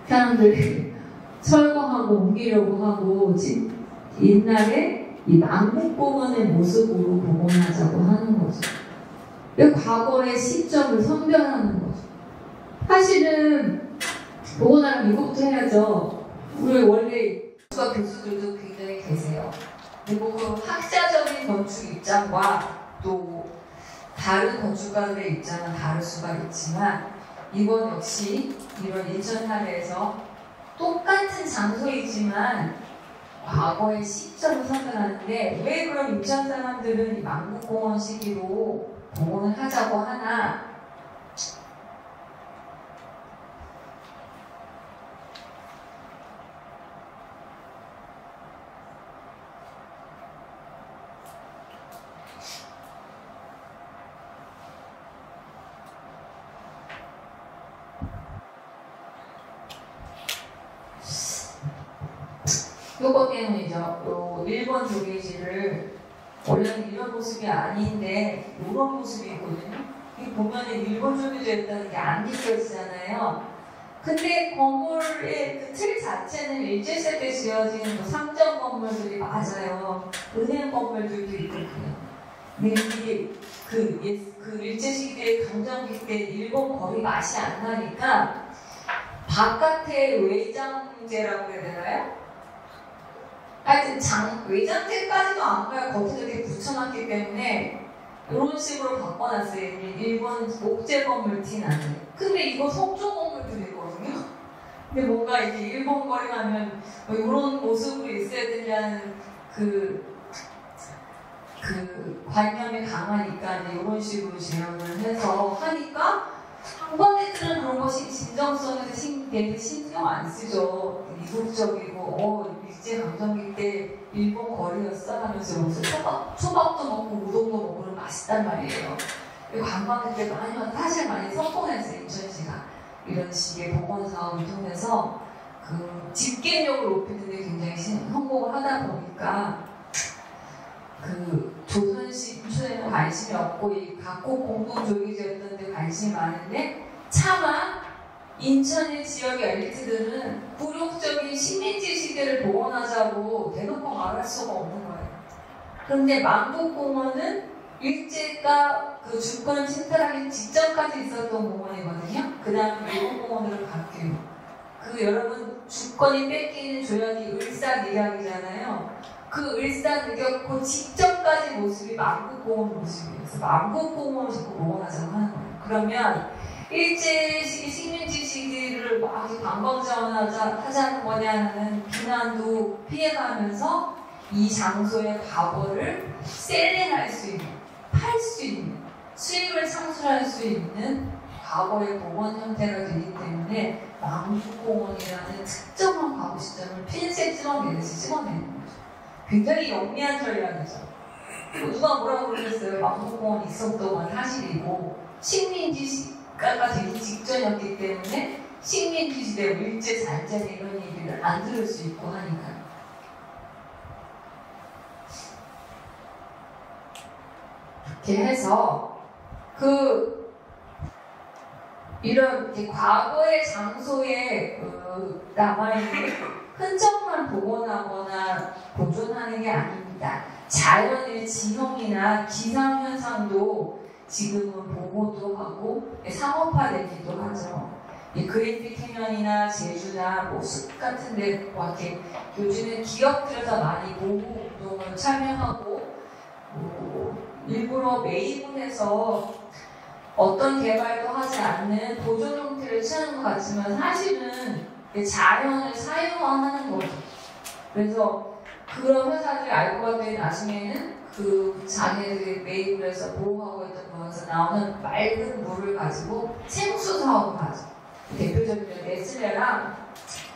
사람들이 철거하고 옮기려고 하고 옛날에 이 남북공원의 모습으로 복원하자고 하는 거죠. 과거의 시점을 선별하는 거죠. 사실은 복원하려면 이것부터 해야죠. 우리 원래 교수들도 굉장히 계세요. 그리고 그 학자적인 건축 입장과 또 다른 건축가들의 입장은 다를 수가 있지만 이건 역시 이런 인천 사례에서 똑같은 장소이지만 과거의 시점을 선택하는데 왜 그럼 인천 사람들은 이 만국공원 시기로 복원을 하자고 하나? 요거 때문이죠. 일본 조개질을 원래는 이런 모습이 아닌데 이런 모습이 있거든요. 이 보면 일본 조개질했다는 게 안 느껴지잖아요. 근데 건물의 그 틀 자체는 일제시대 때 지어진 상점 건물들이 맞아요. 은행 건물들도 있거든요. 근데 이게 그 일제시대 강점기 때 일본 거리 맛이 안 나니까 바깥에 외장재라고 해야 되나요? 하여튼 외장재까지도 안 가요. 겉에 이렇게 붙여놨기 때문에 이런 식으로 바꿔놨어요. 일본 목재 건물 티 나는. 근데 이거 석조 건물들이거든요. 근데 뭔가 이렇게 일본 거리 가면 이런 모습으로 있어야 되냐는 그 관념이 강하니까 이런 식으로 재현을 해서 하니까 한번에들은 그런 것이 진정성에서 되게 신경 안 쓰죠. 이국적이고 일제 강점기 때 일본 거리였어 하면서 무슨 초밥도 먹고 우동도 먹고 그러면 맛있단 말이에요. 관광객들 많이 와서 사실 많이 성공했어요. 인천시가 이런 식의 복원 사업을 통해서 그 집계력을 높이는 데 굉장히 성공을 하다 보니까 그 조선시 인천에는 관심이 없고 이 각국 공동조기제였던 데 관심이 많은데 차마 인천의 지역의 엘리트들은 굴욕적인 식민지 시대를 복원하자고 대놓고 말할 수가 없는 거예요. 그런데 만국공원은 일제가 그 주권 침탈하기 직전까지 있었던 공원이거든요. 그 다음에 일본 공원으로 바뀌어요. 그 여러분 주권이 뺏기는 조약이 을사늑약이잖아요. 그 을사늑약 그 직전까지 모습이 만국공원 모습이에요. 그래서 만국공원을 자꾸 복원하자고 하는 거예요. 그러면 일제시기 식민지 시기를 막 관광 자원하자는 거냐는 비난도 피해가면서 이 장소의 과거를 셀링할 수 있는, 팔 수 있는, 수익을 창출할 수 있는 과거의 복원 형태가 되기 때문에 만국공원이라는 특정한 과거 시점을 핀셋 찍어내듯이 찍어내는 거죠. 굉장히 영리한 전략이죠. 누가 뭐라고 그러겠어요. 만국공원이 있었던 건 사실이고 식민지가 되기 직전이었기 때문에 식민지 시대, 일제 잔재 이런 얘기를 안 들을 수 있고 하니까요. 이렇게 해서 이런 과거의 장소에 남아있는 흔적만 복원하거나 보존하는 게 아닙니다. 자연의 지형이나 기상현상도 지금은 보고도 하고 상업화되기도 하죠. 그랜드 캐년이나 제주나 숲 같은 데 이렇게 요즘은 기업들에서 많이 보호운동을 참여하고 일부러 매입을 해서 어떤 개발도 하지 않는 보존 형태를 취하는 것 같지만 사실은 자연을 사유화하는 거죠. 그래서 그런 회사들이 알고 봤더니 나중에는 그 자기네들이 매입을 해서 보호하고 있던 거에서 나오는 맑은 물을 가지고 생수 사업을 하죠. 대표적인 네슬레랑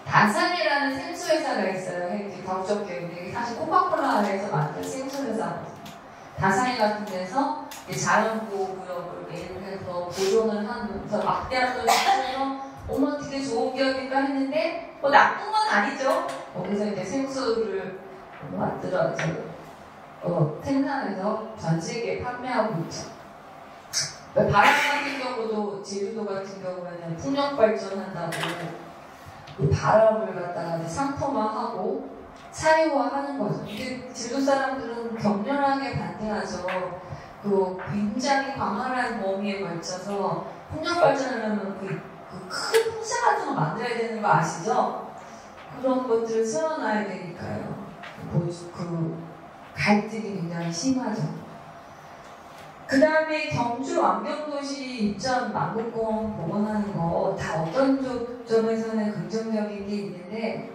다산이라는 생수 회사가 있어요. 덕적계인데 사실 코카콜라에서 만든 생수 회사거든요. 다산이 같은 데서 자연보호구역을 매입을 해서 보존을 하면서 막대한 돈을 쓰면서 어머 되게 좋은 기업인가 했는데 나쁜 건 아니죠. 거기서 이제 생수를 만들어 생산해서 전 세계에 판매하고 있죠. 바람 같은 경우도 제주도 같은 경우에는 풍력 발전한다고 그 바람을 갖다가 상품화하고 사유화하는 거죠. 근데 제주 사람들은 격렬하게 반대하죠. 굉장히 광활한 범위에 걸쳐서 풍력 발전하려면 큰 풍차 같은 거 만들어야 되는 거 아시죠? 그런 것들을 세워놔야 되니까요. 갈등이 굉장히 심하죠. 그 다음에 경주 완경도시 입장 만국공원 복원하는 거 다 어떤 점에서는 긍정적인 게 있는데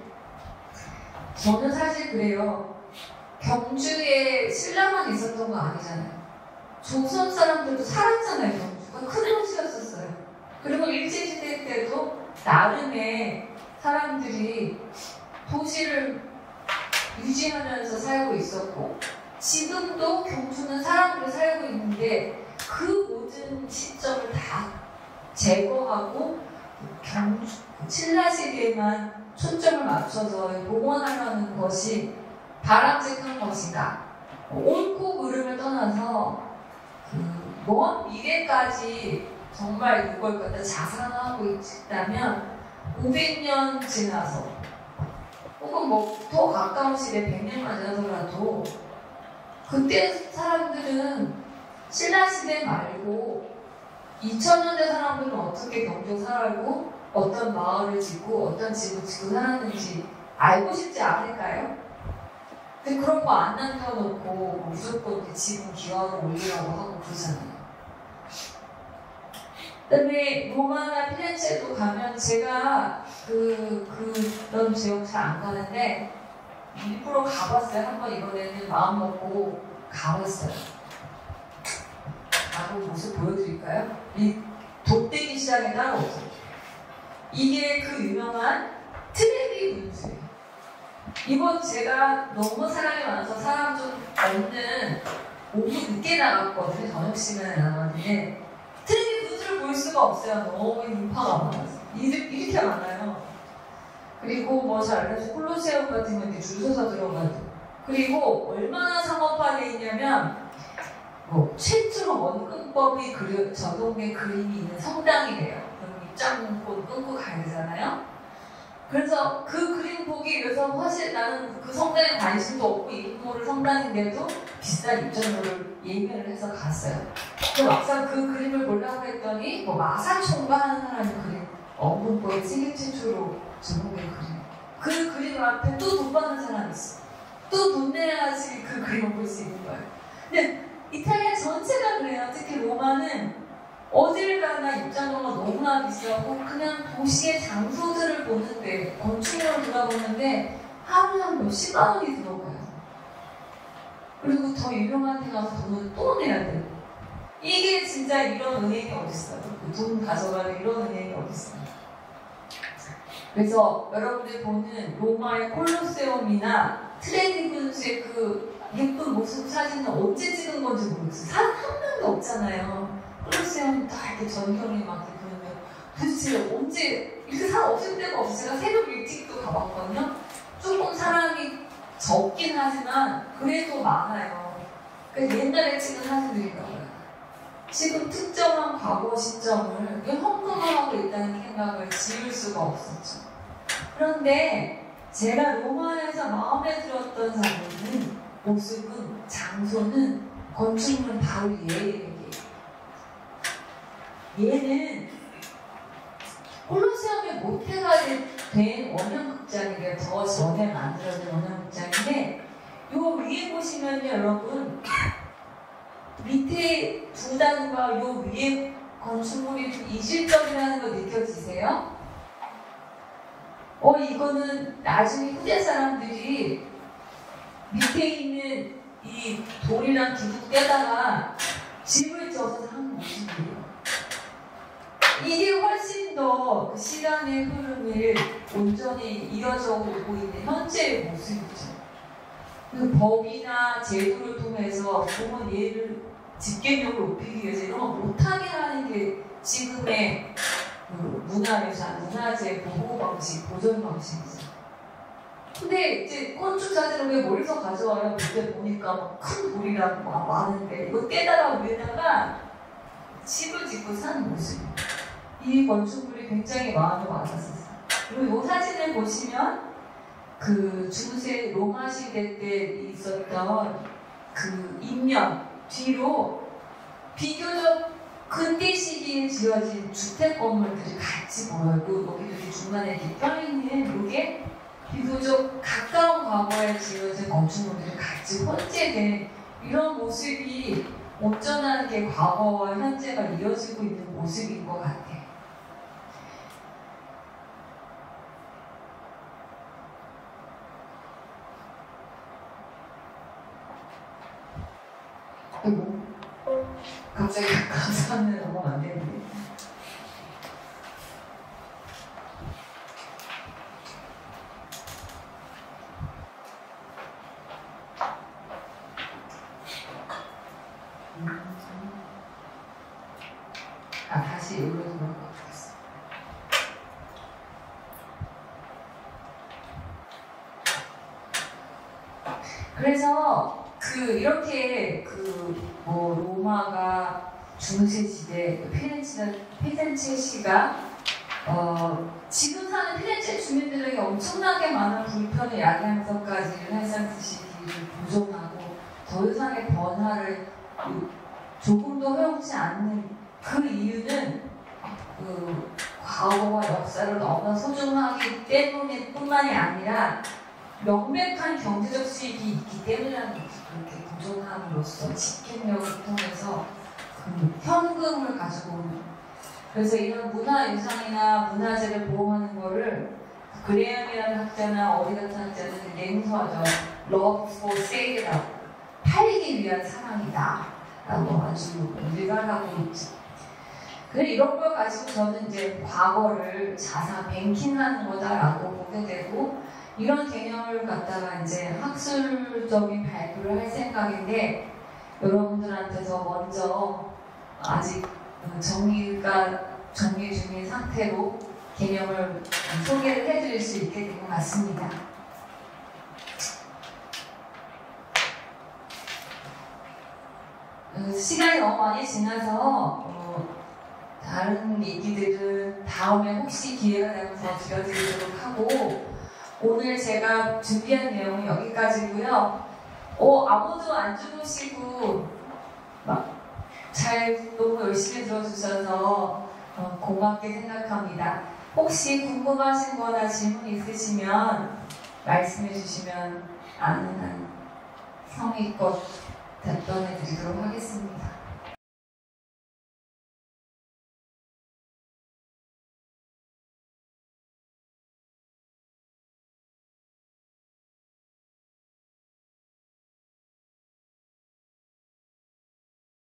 저는 사실 그래요. 경주에 신라만 있었던 거 아니잖아요. 조선 사람들도 살았잖아요. 경주가 큰 도시였었어요. 그리고 일제시대 때도 나름의 사람들이 도시를 유지하면서 살고 있었고 지금도 경주는 사람들이 살고 있는데 그 모든 시점을 다 제거하고 경주 신라시대에만 초점을 맞춰서 복원하려는 것이 바람직한 것인가? 옳고 그름을 떠나서 먼 미래까지 정말 이걸 갖다 자산하고 있다면 500년 지나서 혹은 뭐 더 가까운 시대 100년만 지나서라도 그때 사람들은 신라시대 말고 2000년대 사람들은 어떻게 경주 살고 어떤 마을을 짓고 어떤 집을 짓고 살았는지 알고 싶지 않을까요? 근데 그런 거 안 남겨놓고 무조건 지금 기왕을 올리라고 하고 그러잖아요. 그다음에 로마나 피렌체도 가면 제가 그런 지역 잘 안 가는데 일부러 가봤어요. 한번 이번에는 마음 먹고 가봤어요. 가고 모습 보여드릴까요? 이 돗대기 시장에 따로 없어요. 이게 그 유명한 트레비 분수예요. 이번 제가 너무 사람이 많아서 사람 좀 없는 오후 늦게 나갔거든요. 저녁 시간에 나갔는데 트레비 분수를 볼 수가 없어요. 너무 인파가 많아서. 이렇게 많아요. 그리고 뭐 잘 알려진 콜로세움 같은 거 이렇게 줄 서서 들어가고. 그리고 얼마나 상업화되어 있냐면 뭐 최초로 원근법이 저동의 그림이 있는 성당이래요. 그럼 입장권 끊고 가야 되잖아요. 그래서 그 그림 보기 위해서 사실 나는 그 성당에 관심도 없고 인물을 성당인데도 비싼 입장료를 예매를 해서 갔어요. 근데 막상 그 그림을 보려고 했더니 뭐 마사총가 하는 사람이 그림 원근법이 세계 최초로 저동의 그림. 그 그림 앞에 또 돈 받는 사람이 있어. 또 돈 내야지 그 그림을 볼 수 있는 거예요. 근데 이탈리아 전체가 그래요. 특히 로마는 어딜 가나 입장료가 너무나 비싸고 그냥 도시의 장소들을 보는데 건축물을 돌아보는데 하루에 한 몇십만 원이 들어가요. 그리고 더 유명한 데 가서 돈을 또 내야 돼요. 이게 진짜 이런 은행이 어딨어요. 돈 가져가는 이런 은행이 어딨어요. 그래서 여러분들이 보는 로마의 콜로세움이나 트레비 분수의 그 예쁜 모습 사진은 언제 찍은 건지 모르겠어요. 사람 한 명도 없잖아요. 콜로세움 다 이렇게 전경이 막 이렇게 보는데 도대체 언제 이렇게 사람 없을 데가 없어요. 제가 새벽 일찍도 가봤거든요. 조금 사람이 적긴 하지만 그래도 많아요. 그러니까 옛날에 찍은 사진들인가 봐요. 지금 특정한 과거 시점을 헌금하고 있다는 생각을 지울 수가 없었죠. 그런데 제가 로마에서 마음에 들었던 모습은 장소는 건축물은 바로 얘예요. 얘는 콜로세움의 모태가 된 원형극장이래요. 더 전에 만들어진 원형극장인데 요 위에 보시면요 여러분 밑에 두 단과 요 위에 건축물이 좀 이질적이라는 거 느껴지세요? 이거는 나중에 후대 사람들이 밑에 있는 이 돌이랑 기둥 떼다가 집을 지어서 한 모습이에요. 이게 훨씬 더 그 시간의 흐름을 온전히 이어져 오고 있는 현재의 모습이죠. 그 법이나 제도를 통해서 보면 얘를 집계력을 높이기 위해서 이런 거 못하게 하는 게 지금의 문화재 보호 방식, 보존 방식이죠. 근데 이제 건축 사진을 왜 멀리서 가져와요? 그때 보니까 막 큰 돌이랑 막 많은데 이거 깨다가 위에다가 집을 짓고 사는 모습이에요. 이 건축물이 굉장히 마음에 와닿았어요. 그리고 이 사진을 보시면 그 중세 로마 시대 때 있었던 그 인명 뒤로 비교적 근대 시기에 지어진 주택 건물들이 같이 보여요. 여기도 중간에 이렇게 껴있는 이게 비교적 가까운 과거에 지어진 건축물들이 같이 혼재된 이런 모습이 온전하게 과거와 현재가 이어지고 있는 모습인 것 같아. 아이고, 갑자기 감사합니다. 너무 안 되는데. 다시 여기로 돌아갈 것 같습니다. 그래서 이렇게 로마가 중세시대 피렌체시가 지금 사는 피렌체 주민들에게 엄청나게 많은 불편을 야기하면서까지 르네상스 시기를 보존하고 더 이상의 변화를 조금도 해오지 않는 그 이유는 과거와 역사를 너무 소중하기 때문에 뿐만이 아니라 명백한 경제적 수익이 있기 때문이라는 거죠. 그렇게 보존함으로써 집행력을 통해서 현금을 가지고 오는. 그래서 이런 문화유산이나 문화재를 보호하는 거를 그레엄이라는 학자나 어디 같은 학자는 맹수하죠. Love for sale이라고. 팔리기 위한 사랑이다 라고 아주 일관하고 있죠. 그래서 이런 걸 가지고 저는 이제 과거를 자산 뱅킹하는 거다라고 보게 되고, 이런 개념을 갖다가 이제 학술적인 발표를 할 생각인데, 여러분들한테서 먼저 아직 정리 중인 상태로 개념을 소개를 해드릴 수 있게 된 것 같습니다. 시간이 너무 많이 지나서 다른 얘기들은 다음에 혹시 기회가 되면 더 들려드리도록 하고, 오늘 제가 준비한 내용은 여기까지고요. 아무도 안 주무시고 잘 너무 열심히 들어주셔서 고맙게 생각합니다. 혹시 궁금하신 거나 질문 있으시면 말씀해 주시면 아는 한 성의껏 답변해 드리도록 하겠습니다.